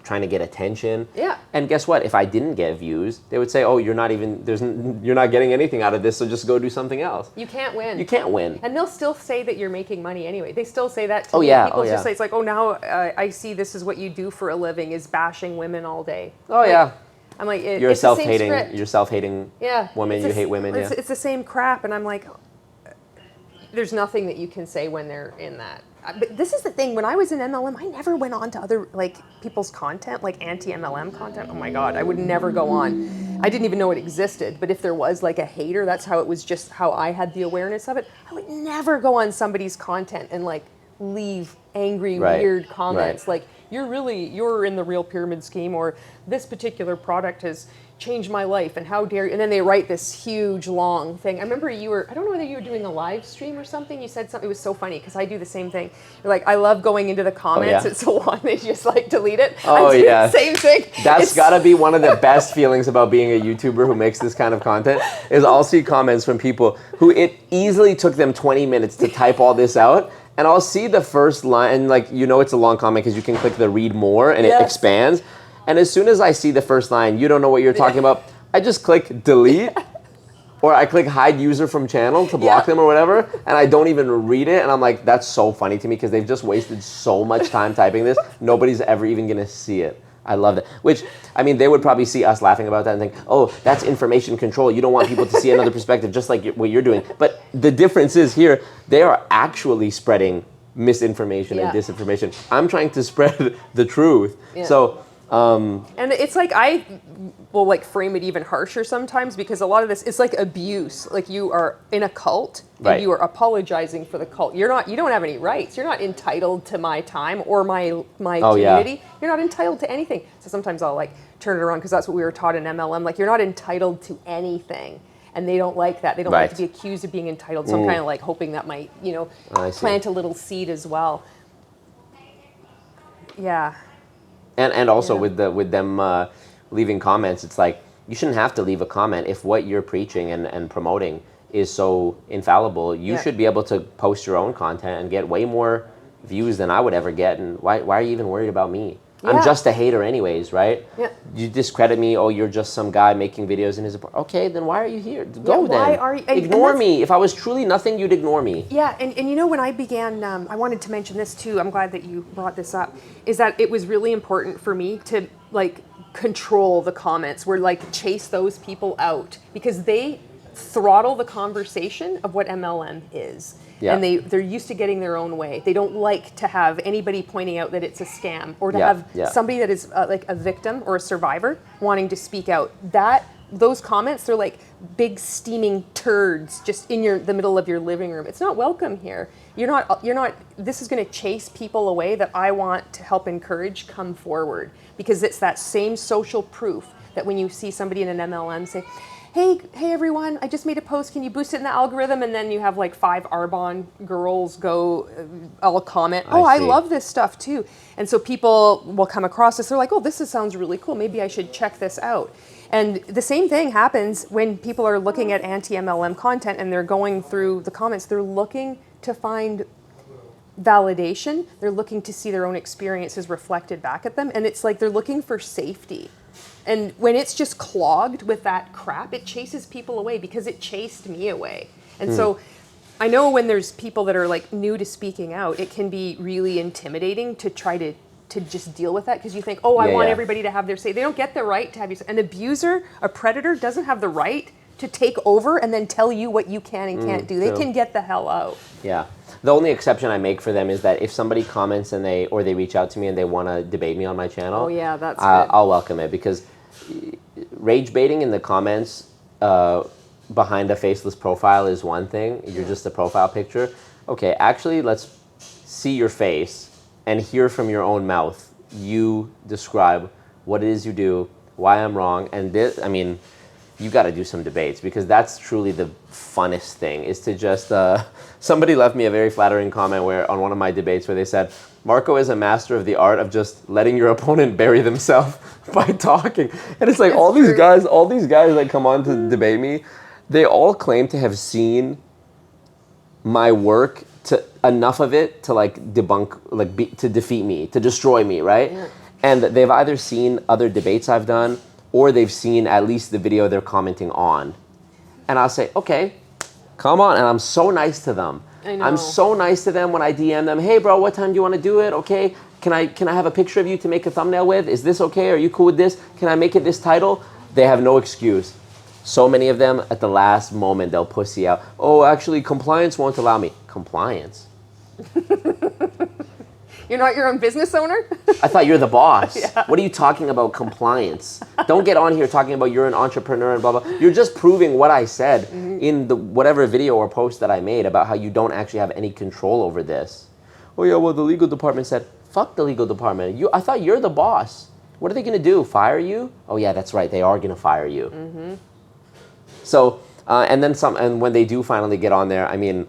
trying to get attention. Yeah. And guess what? If I didn't get views, they would say, oh, you're not getting anything out of this, so just go do something else. You can't win. You can't win. And they'll still say that you're making money anyway. They still say that to me. Yeah. People Oh, just yeah. say, it's like, oh, now I see this is what you do for a living, is bashing women all day. Oh, like, yeah. I'm like, You're it's the same script. you're self-hating Yeah. woman, you hate women, yeah. It's the same crap, and I'm like, there's nothing that you can say when they're in that. But this is the thing, when I was in MLM, I never went on to other, like, people's content, like anti-MLM content. Oh my God, I would never go on. I didn't even know it existed, but if there was like a hater, that's how it was, just how I had the awareness of it. I would never go on somebody's content and like leave angry, weird comments. Like, you're in the real pyramid scheme, or this particular product has changed my life, and how dare you? And then they write this huge long thing. I remember I don't know whether you were doing a live stream or something, you said something, it was so funny, because I do the same thing. You're like, I love going into the comments, it's so long, they just like delete it. Oh, I do yeah. the same thing. That's gotta be one of the best feelings about being a YouTuber who makes this kind of content, is I'll see comments from people who it easily took them 20 minutes to type all this out, and I'll see the first line, and like, you know it's a long comment because you can click the read more and it expands. And as soon as I see the first line, you don't know what you're talking about, I just click delete, or I click hide user from channel to block them or whatever, and I don't even read it, and I'm like, that's so funny to me, because they've just wasted so much time typing this, nobody's ever even gonna see it. I love that. Which, I mean, they would probably see us laughing about that and think, oh, that's information control. You don't want people to see another perspective, just like what you're doing. But the difference is here, they are actually spreading misinformation and disinformation. I'm trying to spread the truth. So, and it's like, I will like frame it even harsher sometimes, because a lot of this is like abuse. Like, you are in a cult and you are apologizing for the cult. You don't have any rights. You're not entitled to my time or my community. You're not entitled to anything. So sometimes I'll like turn it around, because that's what we were taught in MLM. Like, you're not entitled to anything. And they don't like that. They don't like to be accused of being entitled. So I'm kind of like hoping that might, plant a little seed as well. Yeah. And also with them leaving comments, it's like, you shouldn't have to leave a comment if what you're preaching and promoting is so infallible. You should be able to post your own content and get way more views than I would ever get, and why are you even worried about me? Yeah. I'm just a hater anyways, right? Yeah. You discredit me, oh, you're just some guy making videos in his apartment. Okay, then why are you here? Go then. Why are you, ignore me. If I was truly nothing, you'd ignore me. Yeah, and you know, when I began, I wanted to mention this too, I'm glad that you brought this up, is that it was really important for me to like control the comments, where like chase those people out, because they throttle the conversation of what MLM is. Yeah. And they're used to getting their own way. They don't like to have anybody pointing out that it's a scam, or to have somebody that is like a victim or a survivor wanting to speak out. Those comments, they're like big steaming turds just in the middle of your living room. It's not welcome here. You're not, this is going to chase people away that I want to help encourage come forward, because it's that same social proof that when you see somebody in an MLM say, hey everyone, I just made a post, can you boost it in the algorithm? And then you have like 5 Arbonne girls go, all comment, I love this stuff too. And so people will come across this, they're like, oh, sounds really cool, maybe I should check this out. And the same thing happens when people are looking at anti-MLM content and they're going through the comments, they're looking to find validation, they're looking to see their own experiences reflected back at them, and it's like they're looking for safety. And when it's just clogged with that crap, it chases people away, because it chased me away. And so I know when there's people that are like new to speaking out, it can be really intimidating to try to just deal with that, because you think, I want everybody to have their say. They don't get the right to have your say. An abuser, a predator, doesn't have the right to take over and then tell you what you can and can't do. They can get the hell out. Yeah. The only exception I make for them is that if somebody comments and they reach out to me and they want to debate me on my channel, that's good. I'll welcome it, because rage baiting in the comments behind a faceless profile is one thing. You're just a profile picture. Okay, actually, let's see your face and hear from your own mouth. You describe what it is you do, why I'm wrong, and this, I mean, you got to do some debates, because that's truly the funnest thing, is to just, somebody left me a very flattering comment on one of my debates where they said, Marco is a master of the art of just letting your opponent bury themselves by talking. And it's like, all these guys that come on to debate me, they all claim to have seen my work, to enough of it to like debunk, like to defeat me, to destroy me, right? Yeah. And they've either seen other debates I've done, or they've seen at least the video they're commenting on. And I'll say, okay, come on. And I'm so nice to them. I know. I'm so nice to them when I DM them, hey bro, what time do you want to do it? Okay, can I have a picture of you to make a thumbnail with? Is this okay? Are you cool with this? Can I make it this title? They have no excuse. So many of them, at the last moment, they'll pussy out. Oh, actually, compliance won't allow me. Compliance? You're not your own business owner? I thought you're the boss. Yeah. What are you talking about, compliance? Don't get on here talking about you're an entrepreneur and blah, blah. You're just proving what I said in the whatever video or post that I made about how you don't actually have any control over this. Oh yeah, well, the legal department said, fuck the legal department. I thought you're the boss. What are they going to do, fire you? Oh yeah, that's right, they are going to fire you. Mm-hmm. So, and then some, and when they do finally get on there, I mean,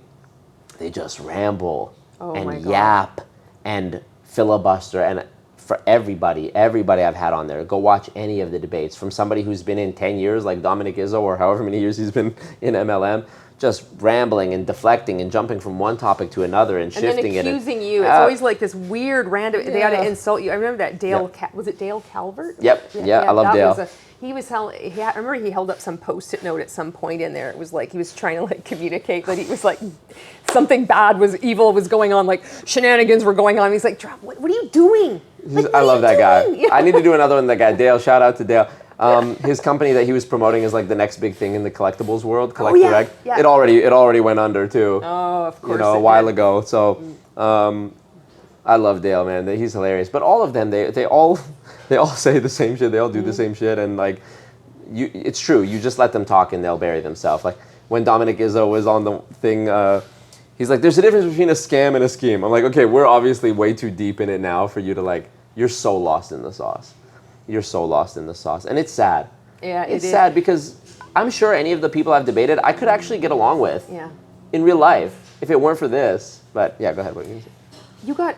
they just ramble and yap and filibuster, and for everybody I've had on there, go watch any of the debates from somebody who's been in 10 years like Dominic Izzo, or however many years he's been in MLM, just rambling and deflecting and jumping from one topic to another and shifting it. And then accusing you. It's always like this weird random, they had to insult you. I remember that Dale, was it Dale Calvert? Yep, yeah, I love Dale. I remember he held up some Post-it note at some point in there. It was like he was trying to like communicate that he was like something bad evil was going on, like shenanigans were going on. He's like, what are you doing? Like, I love that guy. Yeah. I need to do another one. That guy, Dale. Shout out to Dale. His company that he was promoting is like the next big thing in the collectibles world. Collect Direct. Yeah. It already went under too. Oh, of course. A while ago. So, I love Dale, man. He's hilarious. But all of them, they all say the same shit. They all do the same shit, and like, it's true. You just let them talk, and they'll bury themselves. Like when Dominic Izzo was on the thing, he's like, "There's a difference between a scam and a scheme." I'm like, "Okay, we're obviously way too deep in it now for you to like. You're so lost in the sauce. You're so lost in the sauce, and it's sad. Yeah, it's sad because I'm sure any of the people I've debated, I could actually get along with. Yeah. In real life, if it weren't for this. But yeah, go ahead. What are you gonna say?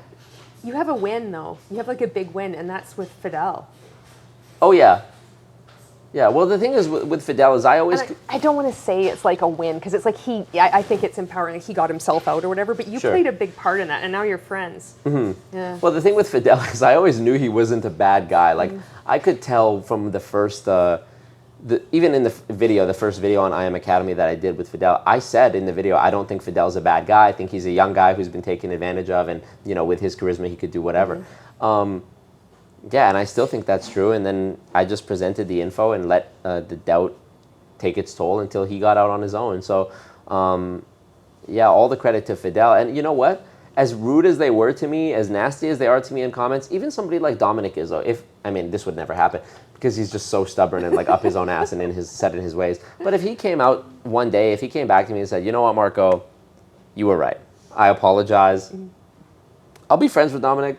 You have a win, though. You have like a big win, and that's with Fidel. Oh, yeah. Yeah, well, the thing is with Fidel is I always... I don't want to say it's like a win, because it's like I think it's empowering. He got himself out or whatever, but you played a big part in that, and now you're friends. Yeah. Well, the thing with Fidel is I always knew he wasn't a bad guy. Like, I could tell from the first... even in the video, the first video on I Am Academy that I did with Fidel, I said in the video, I don't think Fidel's a bad guy. I think he's a young guy who's been taken advantage of, and, you know, with his charisma, he could do whatever. Yeah, and I still think that's true. And then I just presented the info and let the doubt take its toll until he got out on his own. So, yeah, all the credit to Fidel. And you know what? As rude as they were to me, as nasty as they are to me in comments, even somebody like Dominic Izzo, I mean, this would never happen because he's just so stubborn and like up his own ass and set in his ways. But if he came out one day, if he came back to me and said, you know what, Marco, you were right. I apologize. I'll be friends with Dominic.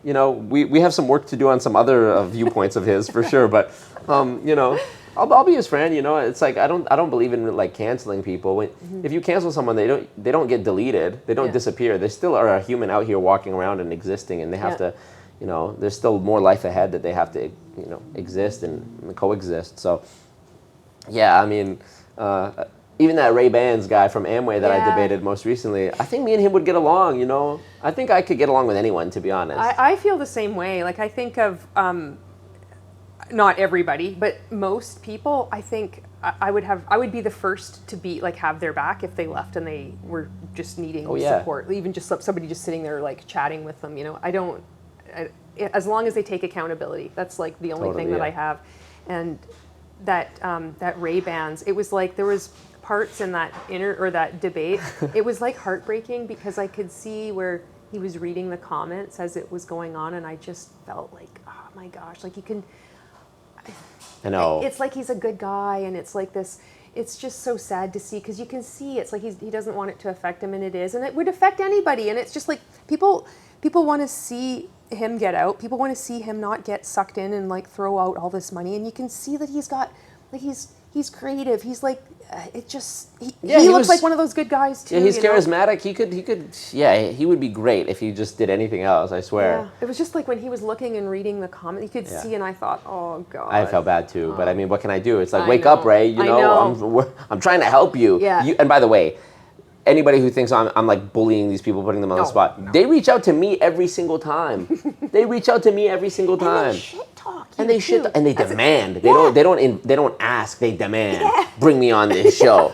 You know, we have some work to do on some other viewpoints of his for sure. But, you know, I'll be his friend. You know, it's like I don't believe in like canceling people. If you cancel someone, they don't get deleted. They don't disappear. They still are a human out here walking around and existing, and they have to, you know, there's still more life ahead that they have to, you know, exist and coexist. So, yeah, I mean, even that Ray-Bans guy from Amway that I debated most recently, I think me and him would get along, you know. I think I could get along with anyone, to be honest. I feel the same way. Like, I think of, not everybody, but most people, I think I would be the first to be, like, have their back if they left and they were just needing support. Even just somebody just sitting there, like, chatting with them, you know. As long as they take accountability, that's, like, the only thing that I have. And that Ray-Bans, it was like there was parts in that that debate, it was like heartbreaking because I could see where he was reading the comments as it was going on, and I just felt like, oh my gosh, like you can, I know. It's like he's a good guy, and it's like this, it's just so sad to see, because you can see it's like he doesn't want it to affect him, and it is, and it would affect anybody, and it's just like people want to see him get out, people want to see him not get sucked in and like throw out all this money, and you can see that he's got, like he's creative, he's like, it just, he looks like one of those good guys too. Yeah, he's charismatic. He would be great if he just did anything else, I swear. Yeah. It was just like when he was looking and reading the comment, you could see, and I thought, oh God. I felt bad too, but I mean, what can I do? It's like, wake up, Ray, you know, I'm trying to help you. Yeah. And by the way, anybody who thinks I'm like bullying these people, putting them on the spot, they reach out to me every single time. They reach out to me every single time. And they shit talk. And they demand. They don't ask. They demand. Bring me on this show.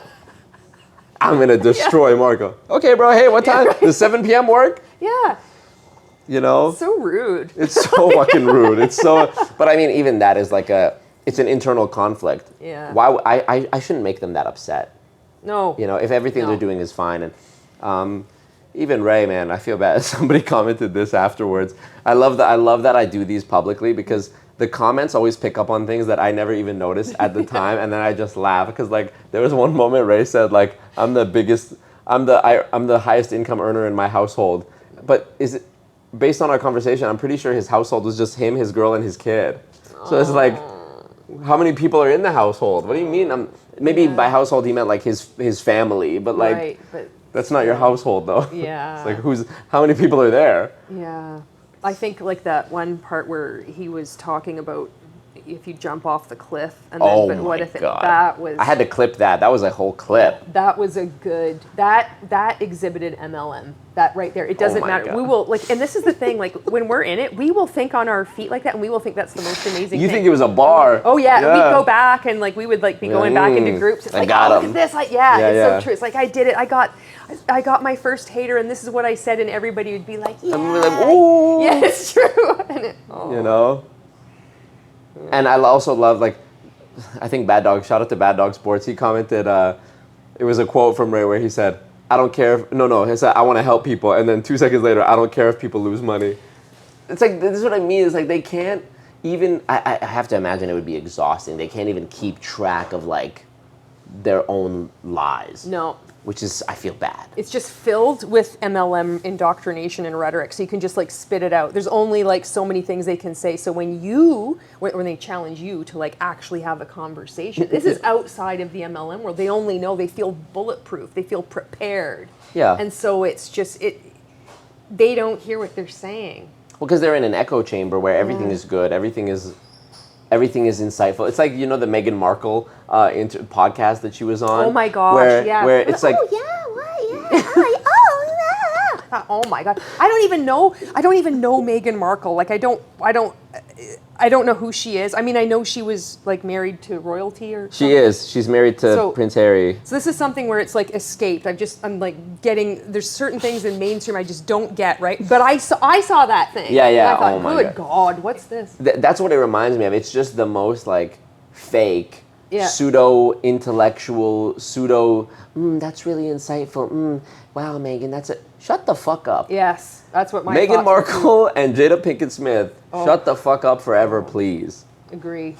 I'm gonna destroy Marco. Okay, bro. Hey, what time? Does 7 p.m. work? Yeah. You know. So rude. It's so fucking rude. It's so. But I mean, even that is like it's an internal conflict. Yeah. Why I shouldn't make them that upset. No. You know, if everything they're doing is fine, and even Ray, man, I feel bad. Somebody commented this afterwards. I love that I do these publicly because the comments always pick up on things that I never even noticed at the time, and then I just laugh because like there was one moment Ray said like I'm the highest income earner in my household, but is it based on our conversation? I'm pretty sure his household was just him, his girl, and his kid. So it's like, how many people are in the household? What do you mean? Maybe by household he meant like his family, but like that's not your household though. Yeah. It's like how many people are there? Yeah. I think like that one part where he was talking about if you jump off the cliff and then but what if that was, I had to clip that. That was a whole clip. That was a good that exhibited MLM. That right there. It doesn't matter. God. We will like, and this is the thing, like when we're in it, we will think on our feet like that, and we will think that's the most amazing thing. You think it was a bar. Oh yeah. We'd go back and like we would like be going back into groups. It's like, oh, look at this. Like, it's so true. It's like I did it. I got my first hater, and this is what I said, and everybody would be like, yeah. And we're like, ooh. Yeah, it's true. And you know? And I also love, like, I think Baddog, shout out to Baddog Sports, he commented, it was a quote from Ray where he said, I don't care he said, I want to help people, and then 2 seconds later, I don't care if people lose money. It's like, this is what I mean, it's like they can't even, I have to imagine it would be exhausting, they can't even keep track of, like, their own lies. No. Which is, I feel bad. It's just filled with MLM indoctrination and rhetoric, so you can just like spit it out. There's only like so many things they can say. So when they challenge you to like actually have a conversation, this is outside of the MLM world. They only know, they feel bulletproof, they feel prepared. Yeah. And so it's just, they don't hear what they're saying. Well, because they're in an echo chamber where everything is good, everything is everything is insightful. It's like, you know, the Meghan Markle podcast that she was on. Oh my gosh, where, yeah. Where it's like, oh yeah, what? Yeah. Oh my god. I don't even know Meghan Markle. Like I don't know who she is. I mean, I know she was like married to royalty or something. She is. She's married to Prince Harry. So this is something where it's like escaped. I'm like getting, there's certain things in mainstream I just don't get, right? But I saw that thing. Yeah, yeah. And I thought, oh my good God, what's this? That's what it reminds me of. It's just the most like fake, Yeah. pseudo-intellectual, that's really insightful. Wow, Meghan, that's it. Shut the fuck up. Yes, that's what my Meghan thoughts would be. Markle and Jada Pinkett Smith, shut the fuck up forever, please. Agree.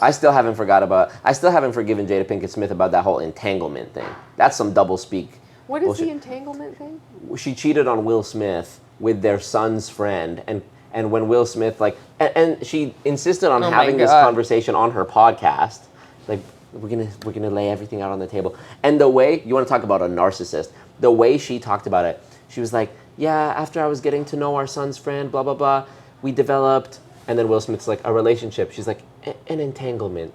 I still haven't forgiven Jada Pinkett Smith about that whole entanglement thing. That's some double speak. What is bullshit. the entanglement thing? She cheated on Will Smith with their son's friend, and when Will Smith and she insisted on having this conversation on her podcast, like we're gonna lay everything out on the table. And the way you want to talk about a narcissist, the way she talked about it, she was like, yeah, after I was getting to know our son's friend, blah blah blah, we developed, and then Will Smith's like, a relationship. She's like, an entanglement.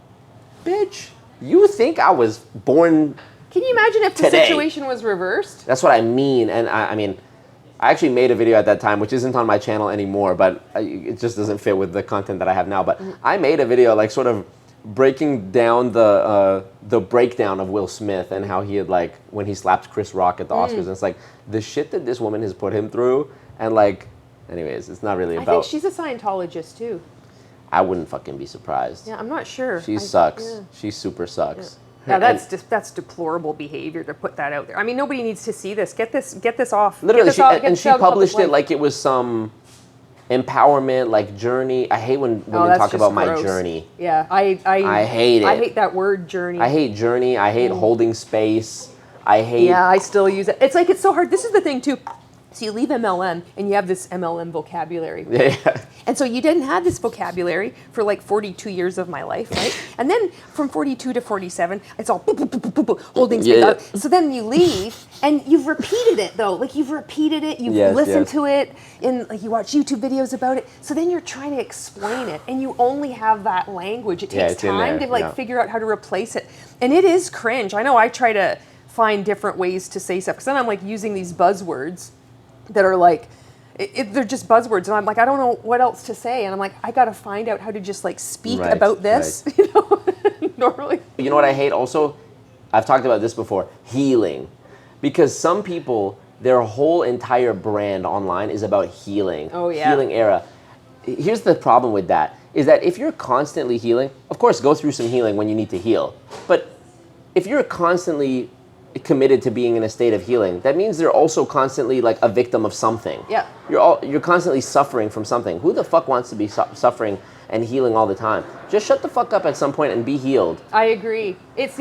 Bitch, you think I was born? Can you imagine if the today? situation was reversed? That's what I mean, and I mean, I actually made a video at that time, which isn't on my channel anymore, but it just doesn't fit with the content that I have now. But I made a video like sort of breaking down the breakdown of Will Smith and how he had like when he slapped Chris Rock at the Oscars. And it's like the shit that this woman has put him through, and like, anyways, it's not really about. I think she's a Scientologist too. I wouldn't fucking be surprised. Yeah, I'm not sure. She sucks. Yeah. She super sucks. Yeah, that's deplorable behavior to put that out there. I mean, nobody needs to see this. Get this off. Literally, she published it like it was some empowerment, like journey. I hate when women talk about my journey. Yeah, I hate it. I hate that word journey. I hate journey. I hate holding space. I hate. Yeah, I still use it. It's like it's so hard. This is the thing too. So you leave MLM and you have this MLM vocabulary. Yeah. And so you didn't have this vocabulary for like 42 years of my life, right? And then from 42 to 47, it's all holding space out. So then you leave and you've repeated it though. Like you've repeated it, you've listened to it, and like you watch YouTube videos about it. So then you're trying to explain it and you only have that language. It takes time to like figure out how to replace it. And it is cringe. I know I try to find different ways to say stuff because then I'm like using these buzzwords that are like, they're just buzzwords, and I'm like, I don't know what else to say, and I'm like, I gotta find out how to just like speak about this, you know, normally. You know what I hate also? I've talked about this before, healing. Because some people, their whole entire brand online is about healing. Oh yeah. Healing era. Here's the problem with that, is that if you're constantly healing, of course go through some healing when you need to heal, but if you're constantly committed to being in a state of healing, that means they're also constantly like a victim of something. Yeah. You're constantly suffering from something. Who the fuck wants to be suffering and healing all the time? Just shut the fuck up at some point and be healed. I agree. It's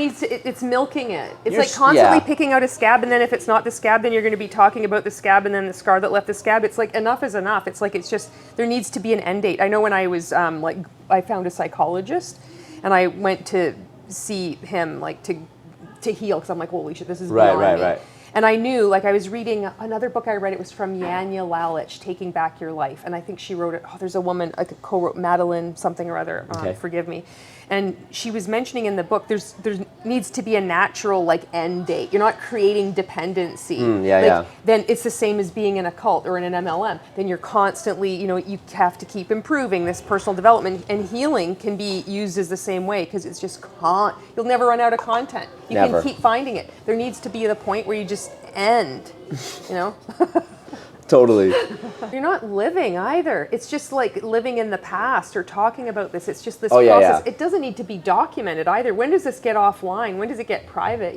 milking it. It's like constantly picking out a scab, and then if it's not the scab, then you're going to be talking about the scab and then the scar that left the scab. It's like enough is enough. It's like it's just there needs to be an end date. I know when I was I found a psychologist, and I went to see him like to heal because I'm like, holy shit, this is beyond me. Right. And I knew, like, I was reading another book I read. It was from Yanya Lalich, Taking Back Your Life, and I think she wrote it. Oh, there's a woman, like, co-wrote Madeline something or other. Forgive me. And she was mentioning in the book, there needs to be a natural like end date. You're not creating dependency. Then it's the same as being in a cult or in an MLM. Then you're constantly, you have to keep improving this personal development, and healing can be used as the same way because it's just you'll never run out of content. You can keep finding it. There needs to be the point where you just end. Totally. You're not living either. It's just like living in the past or talking about this. It's just this process. It doesn't need to be documented either. When does this get offline? When does it get private,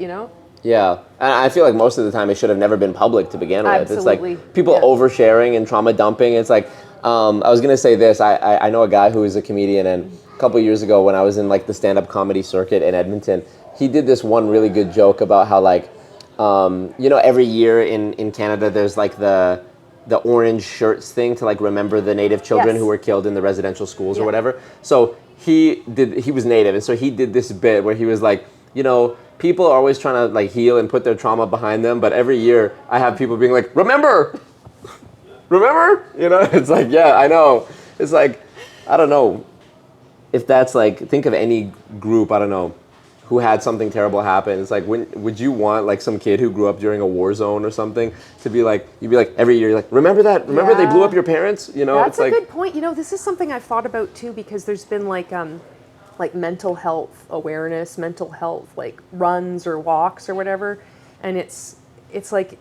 Yeah. And I feel like most of the time it should have never been public to begin with. Absolutely. It's like people oversharing and trauma dumping. It's like, I was going to say this. I know a guy who is a comedian, and a couple of years ago when I was in like the stand-up comedy circuit in Edmonton, he did this one really good joke about how like, every year in Canada there's like the orange shirts thing to like remember the Native children who were killed in the residential schools or whatever. So he was Native, and so he did this bit where he was like, people are always trying to like heal and put their trauma behind them, but every year I have people being like, remember? It's like, yeah, I know. It's like, I don't know. if that's like, think of any group, I don't know, who had something terrible happen. It's like, would you want like some kid who grew up during a war zone or something to be like, you'd be like every year, you're like, remember that? Remember they blew up your parents? You know, That's it's a like, good point. You know, this is something I've thought about too, because there's been like mental health awareness, mental health like runs or walks or whatever, and it's like,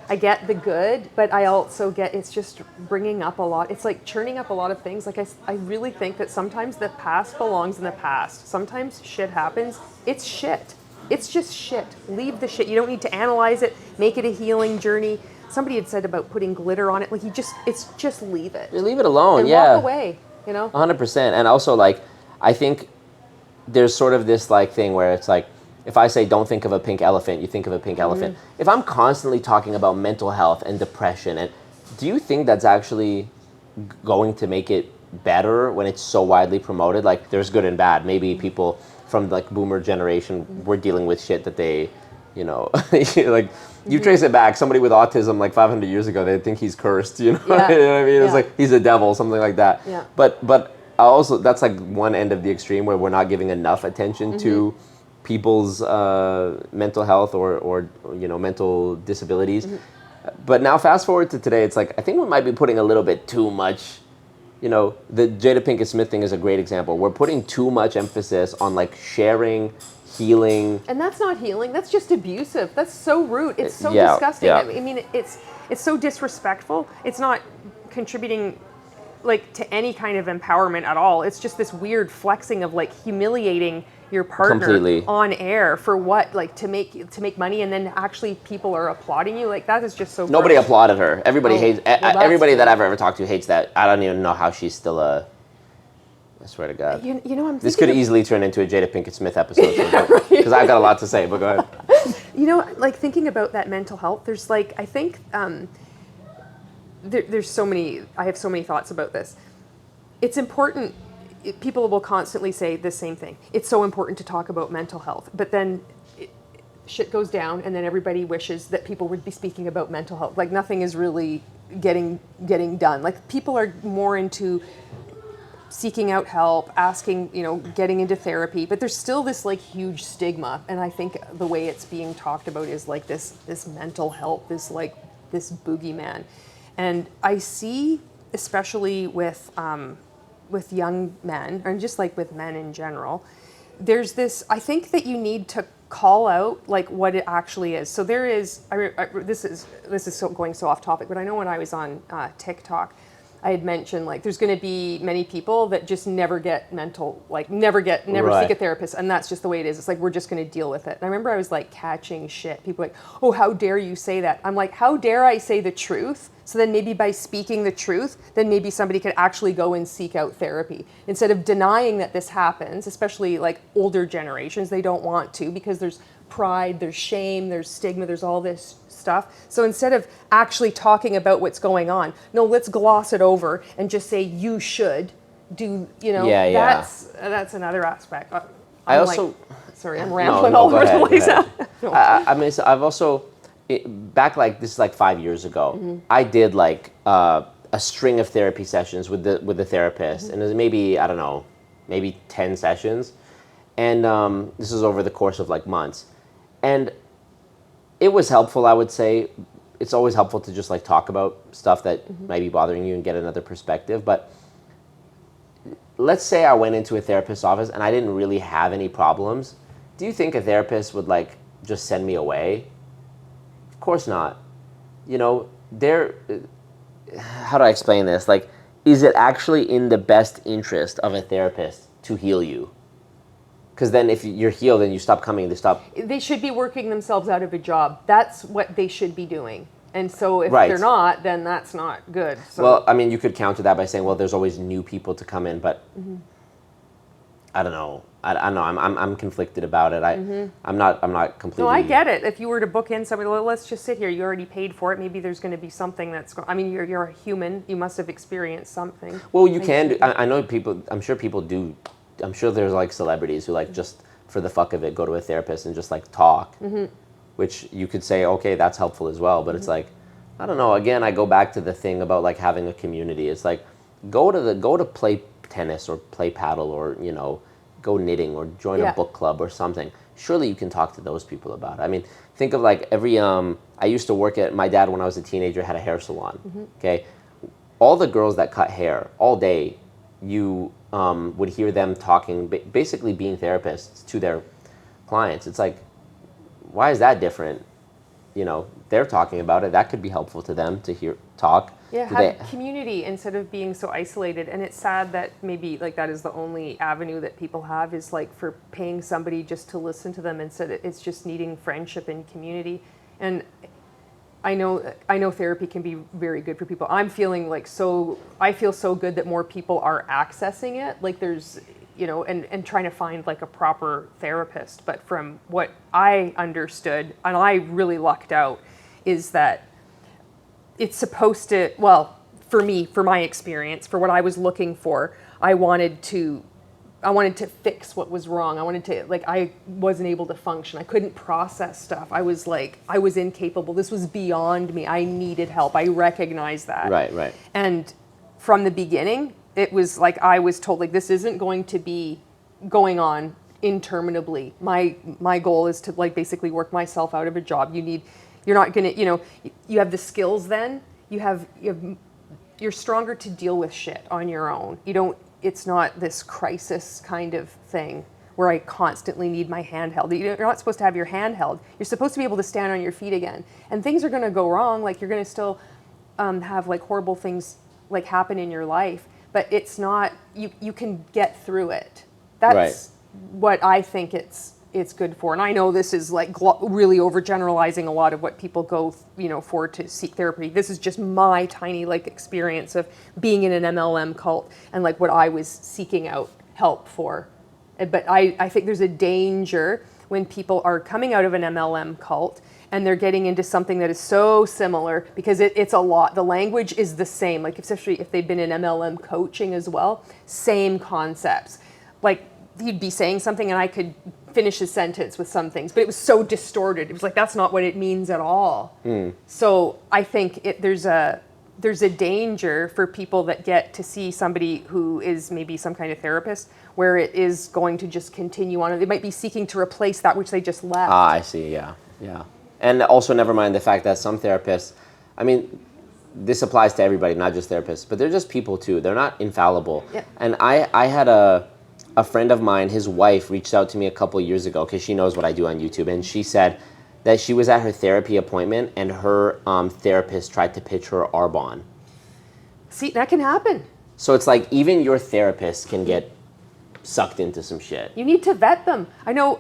I get the good, but I also get it's just bringing up a lot. It's like churning up a lot of things. Like I really think that sometimes the past belongs in the past. Sometimes shit happens. It's shit. It's just shit. Leave the shit. You don't need to analyze it. Make it a healing journey. Somebody had said about putting glitter on it. Like it's just leave it. you leave it alone. And Yeah. walk away. You know. 100%. And also, like, I think there's sort of this like thing where it's like, if I say don't think of a pink elephant, you think of a pink elephant. If I'm constantly talking about mental health and depression, and do you think that's actually going to make it better when it's so widely promoted? Like, there's good and bad. Maybe people from like boomer generation were dealing with shit that they, you know, like you trace it back. Somebody with autism like 500 years ago, they think he's cursed. You know, Yeah. you know what I mean? Yeah. It's like he's a devil, something like that. Yeah. But also that's like one end of the extreme where we're not giving enough attention to people's mental health or you know, mental disabilities. But now fast forward to today, it's like I think we might be putting a little bit too much, you know, the Jada Pinkett Smith thing is a great example. We're putting too much emphasis on like sharing, healing. And that's not healing. That's just abusive. That's so rude. It's so Yeah, disgusting. yeah. I mean, it's so disrespectful. It's not contributing like to any kind of empowerment at all. It's just this weird flexing of like humiliating your partner Completely. on air for what, like to make money, and then actually people are applauding you. Like that is just so. Nobody gross. applauded her. Everybody Oh, hates. well, that's Everybody that good. I've ever talked to hates that. I don't even know how she's still a. I swear to God. You know, I'm This thinking could of- easly turn into a Jada Pinkett Smith episode because I've got a lot to say. But go ahead. You know, like thinking about that mental health, there's like, I think there's so many, I have so many thoughts about this. It's important, people will constantly say the same thing. It's so important to talk about mental health, but then shit goes down and then everybody wishes that people would be speaking about mental health. Like nothing is really getting done. Like people are more into seeking out help, asking, you know, getting into therapy, but there's still this like huge stigma. And I think the way it's being talked about is like this mental health, this boogeyman. And I see, especially with young men, and just like with men in general, there's this, I think that you need to call out like what it actually is. So there is, this is so going so off topic, but I know when I was on TikTok, I had mentioned like there's going to be many people that just never get mental, like never Right. seek a therapist, and that's just the way it is. It's like we're just going to deal with it. And I remember I was like catching shit. People like, oh, how dare you say that? I'm like, how dare I say the truth? So then maybe by speaking the truth, then maybe somebody could actually go and seek out therapy instead of denying that this happens. Especially like older generations, they don't want to because there's pride, there's shame, there's stigma, there's all this stuff. So instead of actually talking about what's going on, no, let's gloss it over and just say you should do, you know, Yeah. that's another aspect. I I'm also- like, sorry, I'm rambling No, all go over ahead, the place. go ahead. No. I mean, so I've also, back like, this is like 5 years ago, I did like a string of therapy sessions with the therapist. And it was maybe, I don't know, maybe 10 sessions. And this is over the course of like months. And it was helpful, I would say. It's always helpful to just like talk about stuff that might be bothering you and get another perspective. But let's say I went into a therapist's office and I didn't really have any problems. Do you think a therapist would like just send me away? Of course not. You know, how do I explain this? Like, is it actually in the best interest of a therapist to heal you? Because then if you're healed and you stop coming, They should be working themselves out of a job. That's what they should be doing. And so if Right. they're not, then that's not good. So Well, I mean, you could counter that by saying, well, there's always new people to come in, but I don't know. I don't know. I'm conflicted about it. I'm not completely. no, I get it. If you were to book in somebody, well, let's just sit here. You already paid for it. Maybe there's going to be something that's. I mean, you're a human. You must have experienced something. Well, you can do. I know people. I'm sure people do. I'm sure there's like celebrities who like just for the fuck of it go to a therapist and just like talk, which you could say, okay, that's helpful as well. But it's like, I don't know. Again, I go back to the thing about like having a community. It's like go to tennis or play paddle or, you know, go knitting or join a book club or something. Surely you can talk to those people about it. I mean, think of like I used to work at, my dad when I was a teenager had a hair salon, okay? All the girls that cut hair all day, you would hear them talking, basically being therapists to their clients. It's like, why is that different? You know, they're talking about it. That could be helpful to them to talk. Yeah, have community instead of being so isolated. And it's sad that maybe like that is the only avenue that people have, is like for paying somebody just to listen to them instead it's just needing friendship and community. And I know therapy can be very good for people. I'm feeling like I feel so good that more people are accessing it. Like there's, you know, and trying to find like a proper therapist. But from what I understood, and I really lucked out, is that it's supposed to, well, for me, for my experience, for what I was looking for, I wanted to fix what was wrong. I wasn't able to function. I couldn't process stuff. I was incapable. This was beyond me. I needed help. I recognized that. Right. And from the beginning, it was like I was told, like, this isn't going to be going on interminably. My goal is to like basically work myself out of a job. You're not going to, you know, you have the skills then. You're stronger to deal with shit on your own. It's not this crisis kind of thing where I constantly need my hand held. You're not supposed to have your hand held. You're supposed to be able to stand on your feet again. And things are going to go wrong. Like you're going to still have like horrible things like happen in your life. But it's not, you can get through it. That's what I think it's good for. And I know this is like really overgeneralizing a lot of what people go, you know, for to seek therapy. This is just my tiny like experience of being in an MLM cult and like what I was seeking out help for. But I think there's a danger when people are coming out of an MLM cult and they're getting into something that is so similar, because it's a lot. The language is the same, like especially if they've been in MLM coaching as well, same concepts. Like he'd be saying something and I could finish his sentence with some things, but it was so distorted. It was like, that's not what it means at all. So I think there's a danger for people that get to see somebody who is maybe some kind of therapist, where it is going to just continue on. They might be seeking to replace that which they just left. I see, yeah. And also never mind the fact that some therapists, I mean, this applies to everybody, not just therapists, but they're just people too. They're not infallible. Yep. And I had a friend of mine, his wife reached out to me a couple years ago because she knows what I do on YouTube, and she said that she was at her therapy appointment and her therapist tried to pitch her Arbonne. See, that can happen. So it's like even your therapist can get sucked into some shit. You need to vet them. I know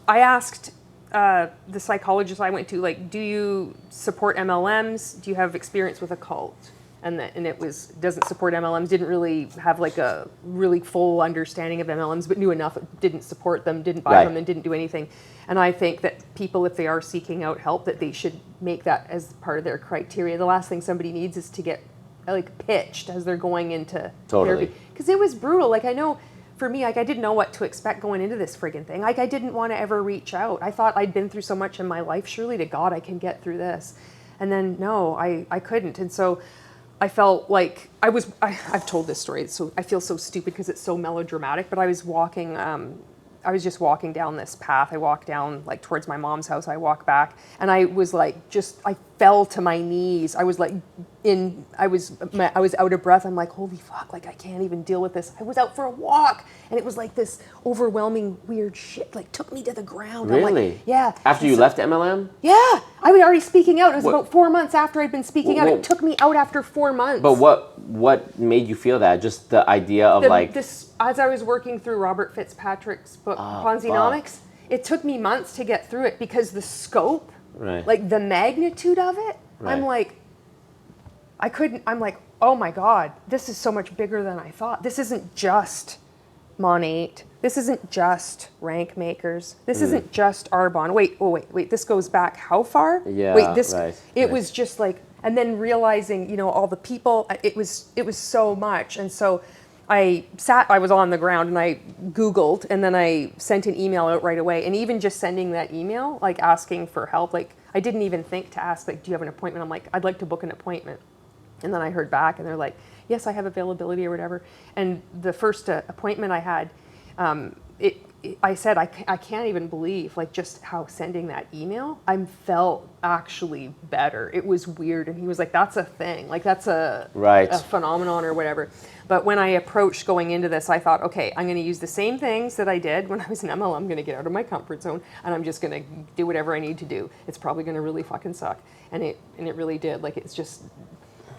I asked the psychologist I went to, like, do you support MLMs? Do you have experience with a cult? And it doesn't support MLMs, didn't really have like a really full understanding of MLMs, but knew enough, didn't support them, didn't buy them, and didn't do anything. And I think that people, if they are seeking out help, that they should make that as part of their criteria. The last thing somebody needs is to get like pitched as they're going into therapy. Because it was brutal. Like I know for me, like I didn't know what to expect going into this friggin' thing. Like I didn't want to ever reach out. I thought I'd been through so much in my life. Surely to God I can get through this. And then no, I couldn't. And so I felt like I've told this story, so I feel so stupid because it's so melodramatic, but I was just walking down this path. I walked down like towards my mom's house. I walk back and I was like, I fell to my knees. I was like I was out of breath. I'm like, holy fuck, like I can't even deal with this. I was out for a walk and it was like this overwhelming weird shit, like took me to the ground. Really? I'm like, yeah. After you left MLM? Yeah. I was already speaking out. It was about 4 months after I'd been speaking out. It took me out after 4 months. But what made you feel that? Just the idea of as I was working through Robert Fitzpatrick's book, Ponzinomics, it took me months to get through it because the scope, like the magnitude of it, I'm like, I'm like, oh my God, this is so much bigger than I thought. This isn't just Mon 8. This isn't just rank makers. This isn't just Arbonne. Wait, this goes back how far? Yeah, it was just like, and then realizing, you know, all the people, it was so much. And so I was on the ground and I Googled and then I sent an email out right away. And even just sending that email, like asking for help, like I didn't even think to ask, like, do you have an appointment? I'm like, I'd like to book an appointment. And then I heard back and they're like, yes, I have availability or whatever. And the first appointment I had, I said, I can't even believe like just how sending that email, I felt actually better. It was weird. And he was like, that's a thing. Like that's a phenomenon or whatever. But when I approached going into this, I thought, okay, I'm going to use the same things that I did when I was in MLM. I'm going to get out of my comfort zone and I'm just going to do whatever I need to do. It's probably going to really fucking suck. And it really did. Like it's just,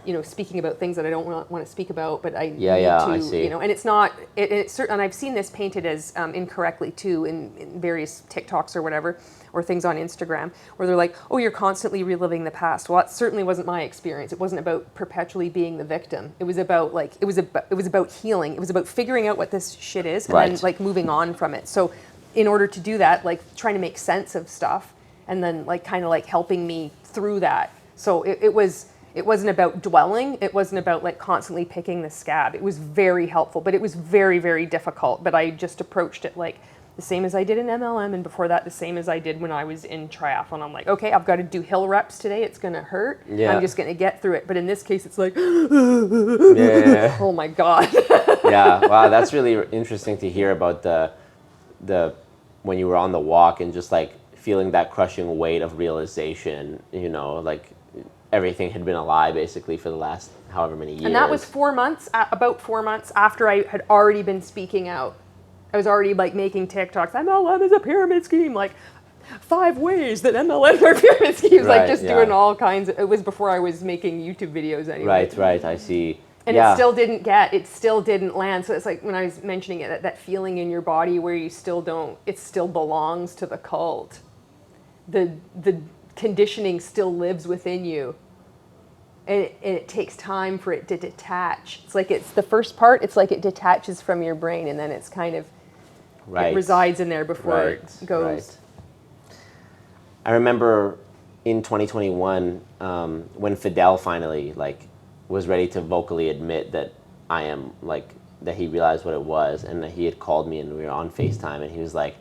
you know, speaking about things that I don't want to speak about, but I need to, I see. you know, and it's not, it's certain, and I've seen this painted as incorrectly too in various TikToks or whatever, or things on Instagram, where they're like, oh, you're constantly reliving the past. Well, that certainly wasn't my experience. It wasn't about perpetually being the victim. It was about like, it was about healing. It was about figuring out what this shit is and then like moving on from it. So in order to do that, like trying to make sense of stuff and then like kind of like helping me through that. So it wasn't about dwelling. It wasn't about like constantly picking the scab. It was very helpful, but it was very, very difficult. But I just approached it like the same as I did in MLM, and before that, the same as I did when I was in triathlon. I'm like, okay, I've got to do hill reps today. It's going to hurt. Yeah. I'm just going to get through it. But in this case, it's like, oh my God. Yeah, wow, that's really interesting to hear about the when you were on the walk and just like feeling that crushing weight of realization, you know, like everything had been a lie basically for the last however many years. And that was 4 months, about 4 months after I had already been speaking out. I was already like making TikToks. MLM is a pyramid scheme, like 5 ways that MLM are pyramid schemes, like just doing all kinds of, it was before I was making YouTube videos anyway. Right, I see. And it still didn't land. So it's like when I was mentioning it, that feeling in your body where you still don't, it still belongs to the cult. The conditioning still lives within you. And it takes time for it to detach. It's like it's the first part, it's like it detaches from your brain and then it's kind of, it resides in there before it goes. I remember in 2021, when Fidel finally like was ready to vocally admit that I am like, that he realized what it was and that he had called me and we were on FaceTime and he was like,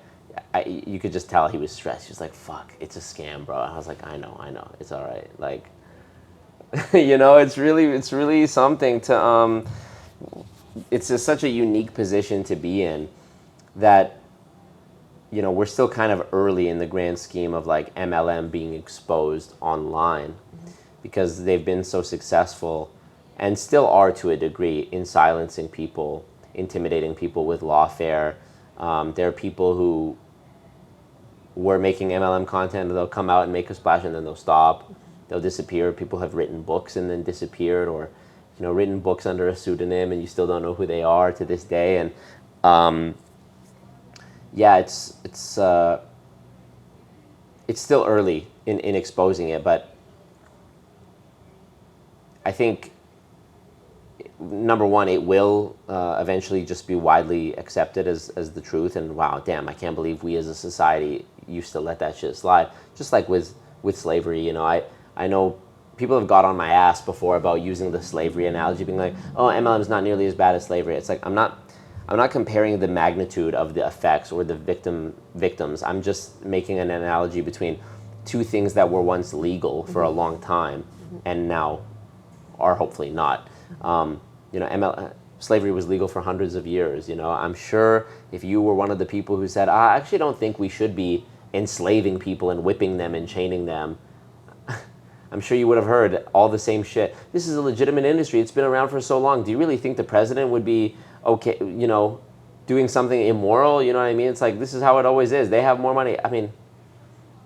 you could just tell he was stressed. He was like, fuck, it's a scam, bro. I was like, I know, it's all right. Like, you know, it's really something to, it's just such a unique position to be in that, you know, we're still kind of early in the grand scheme of like MLM being exposed online because they've been so successful and still are to a degree in silencing people, intimidating people with lawfare. There are people who were making MLM content, they'll come out and make a splash and then they'll stop. They'll disappear. People have written books and then disappeared, or, you know, written books under a pseudonym and you still don't know who they are to this day. And yeah, it's still early in exposing it, but I think number one, it will eventually just be widely accepted as the truth. And wow, damn, I can't believe we as a society used to let that shit slide. Just like with slavery, you know, I know people have got on my ass before about using the slavery analogy, being like, oh, MLM is not nearly as bad as slavery. It's like, I'm not comparing the magnitude of the effects or the victims. I'm just making an analogy between two things that were once legal for a long time and now are hopefully not. You know, slavery was legal for hundreds of years. You know, I'm sure if you were one of the people who said, I actually don't think we should be enslaving people and whipping them and chaining them, I'm sure you would have heard all the same shit. This is a legitimate industry. It's been around for so long. Do you really think the president would be okay, you know, doing something immoral? You know what I mean? It's like, this is how it always is. They have more money. I mean,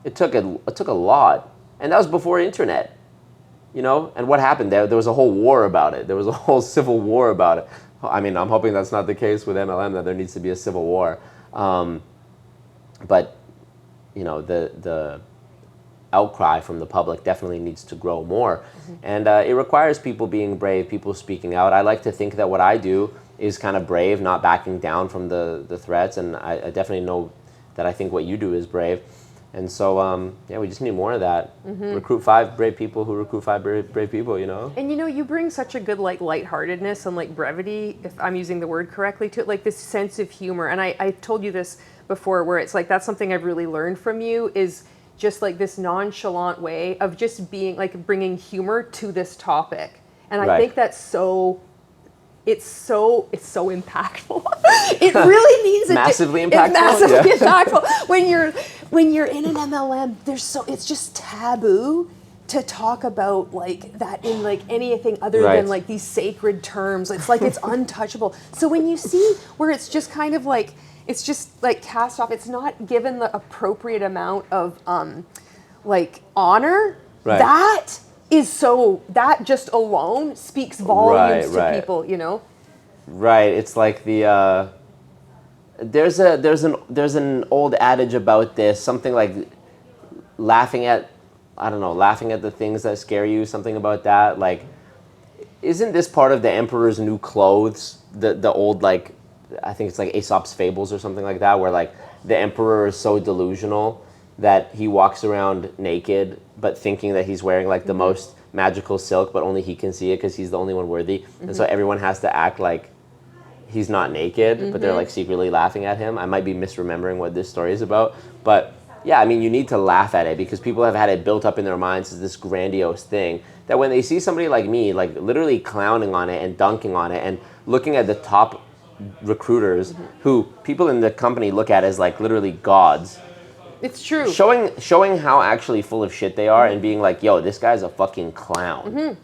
it took a lot. And that was before internet. You know, and what happened there? There was a whole war about it. There was a whole civil war about it. I mean, I'm hoping that's not the case with MLM, that there needs to be a civil war. But, you know, the outcry from the public definitely needs to grow more. And it requires people being brave, people speaking out. I like to think that what I do is kind of brave, not backing down from the threats. And I definitely know that I think what you do is brave. And so, yeah, we just need more of that. Recruit 5 brave people who recruit 5 brave people, you know? And, you know, you bring such a good, like, lightheartedness and, like, brevity, if I'm using the word correctly, to it, like, this sense of humor. And I told you this before, where it's like, that's something I've really learned from you, is just, like, this nonchalant way of just being, like, bringing humor to this topic. And I think that's so it's so impactful. It really means Massively It's impactful? massively Yeah. impactful. When you're in an MLM, it's just taboo to talk about like that in like anything other Right. than like these sacred terms. It's like it's untouchable. So when you see where it's just kind of like it's just like cast off, it's not given the appropriate amount of like honor. Right. That just alone speaks volumes Right. to people, you know? Right. It's like the there's an old adage about this, something like laughing at the things that scare you, something about that. Like, isn't this part of the Emperor's New Clothes? The old, like, I think it's like Aesop's Fables or something like that, where like the Emperor is so delusional that he walks around naked, but thinking that he's wearing like the most magical silk, but only he can see it because he's the only one worthy. And so everyone has to act like he's not naked, but they're like secretly laughing at him. I might be misremembering what this story is about, but yeah, I mean, you need to laugh at it because people have had it built up in their minds as this grandiose thing that when they see somebody like me, like literally clowning on it and dunking on it and looking at the top recruiters who people in the company look at as like literally gods, It's true. showing how actually full of shit they are and being like, yo, this guy's a fucking clown.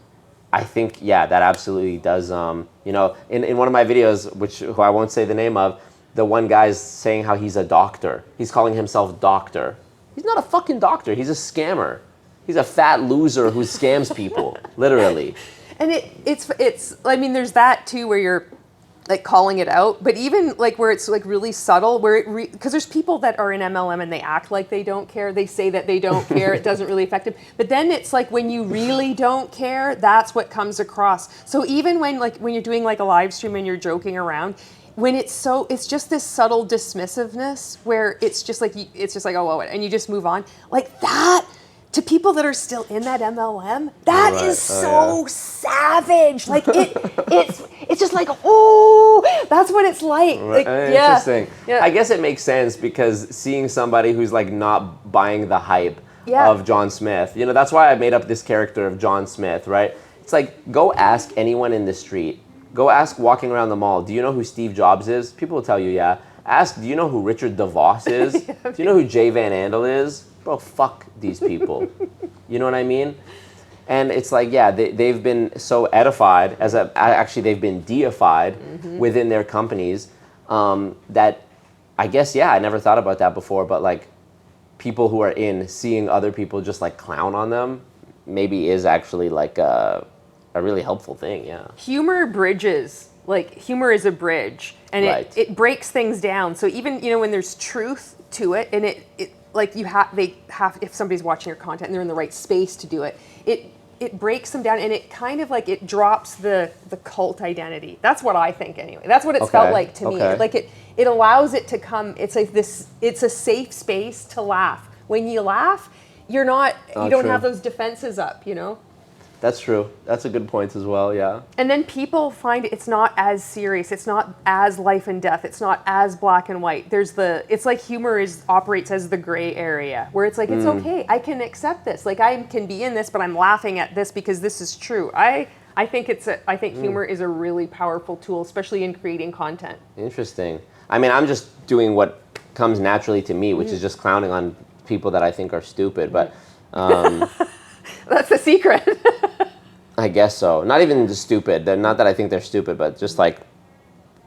I think, yeah, that absolutely does, you know, in one of my videos, who I won't say the name of, the one guy's saying how he's a doctor. He's calling himself doctor. He's not a fucking doctor. He's a scammer. He's a fat loser who scams people, literally. And it's I mean, there's that too where you're like calling it out, but even like where it's like really subtle, where because there's people that are in MLM and they act like they don't care. They say that they don't care. It doesn't really affect them. But then it's like when you really don't care, that's what comes across. So even when you're doing like a live stream and you're joking around, when it's just this subtle dismissiveness where it's just like oh well, and you just move on like that. To people that are still in that MLM, that is so savage. Like it's just like, oh, that's what it's like. Right. Like Interesting. Yeah. I guess it makes sense because seeing somebody who's like not buying the hype of John Smith, you know, that's why I made up this character of John Smith, right? It's like, go ask anyone in the street. Go ask walking around the mall, do you know who Steve Jobs is? People will tell you, yeah. Ask, do you know who Richard DeVos is? Do you know who Jay Van Andel is? Bro, fuck these people. You know what I mean? And it's like, yeah, they've been so edified, actually they've been deified within their companies that I guess, yeah, I never thought about that before, but like people who are seeing other people just like clown on them maybe is actually like a really helpful thing, yeah. Humor bridges. Like humor is a bridge, and it breaks things down. So even, you know, when there's truth to it, and it like if somebody's watching your content and they're in the right space to do it, it breaks them down, and it kind of like it drops the cult identity. That's what I think anyway. That's what it's felt like to me. Like it allows it to come. It's like this. It's a safe space to laugh. When you laugh, you don't have those defenses up. You know. That's true. That's a good point as well, yeah. And then people find it's not as serious. It's not as life and death. It's not as black and white. It's like humor operates as the gray area where it's like, it's okay. I can accept this. Like I can be in this, but I'm laughing at this because this is true. I think humor is a really powerful tool, especially in creating content. Interesting. I mean, I'm just doing what comes naturally to me, which is just clowning on people that I think are stupid, but that's the secret. I guess so. Not even just stupid. Not that I think they're stupid, but just like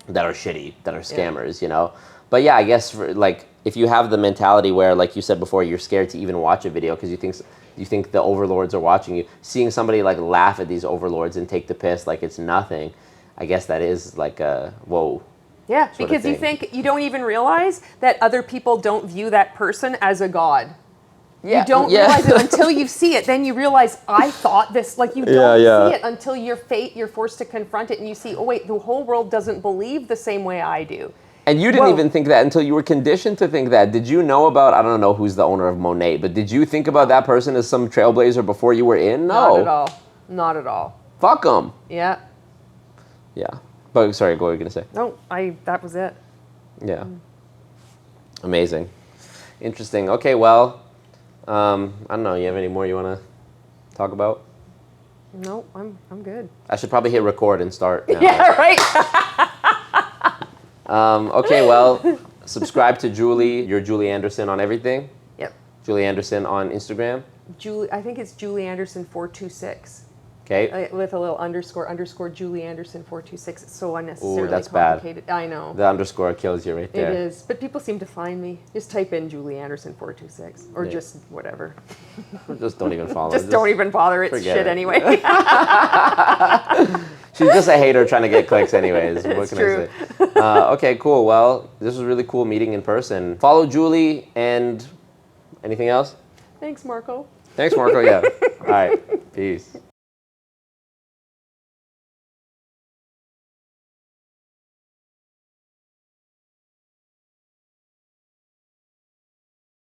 that are shitty, that are scammers, you know? But yeah, I guess like if you have the mentality where, like you said before, you're scared to even watch a video because you think the overlords are watching you, seeing somebody like laugh at these overlords and take the piss like it's nothing, I guess that is like a whoa. Yeah, because you don't even realize that other people don't view that person as a god. Yeah. You don't realize it until you see it. Then you realize, I thought this. Like, you don't see it until you're forced to confront it, and you see, oh wait, the whole world doesn't believe the same way I do. And you didn't even think that until you were conditioned to think that. Did you know about, I don't know who's the owner of Monet, but did you think about that person as some trailblazer before you were in? No. Not at all. Not at all. Fuck them. Yeah. Yeah. But sorry, what were you going to say? No, that was it. Yeah. Amazing. Interesting. Okay, well, I don't know. You have any more you want to talk about? No, I'm good. I should probably hit record and start now. Yeah, right. Okay, well, subscribe to Julie. You're Julie Anderson on everything. Yep. Julie Anderson on Instagram. I think it's Julie Anderson 426. Okay. With a little underscore Julie Anderson 426. It's so unnecessarily that's bad. complicated. I know. The underscore kills you right there. It is. But people seem to find me. Just type in Julie Anderson 426 or just whatever. Just don't even follow. Just don't even bother. It's shit it. anyway. She's just a hater trying to get clicks anyways. What can true. I say? Okay, cool. Well, this was really cool meeting in person. Follow Julie and anything else? Thanks, Marco. Thanks, Marco. Yeah. All right. Peace.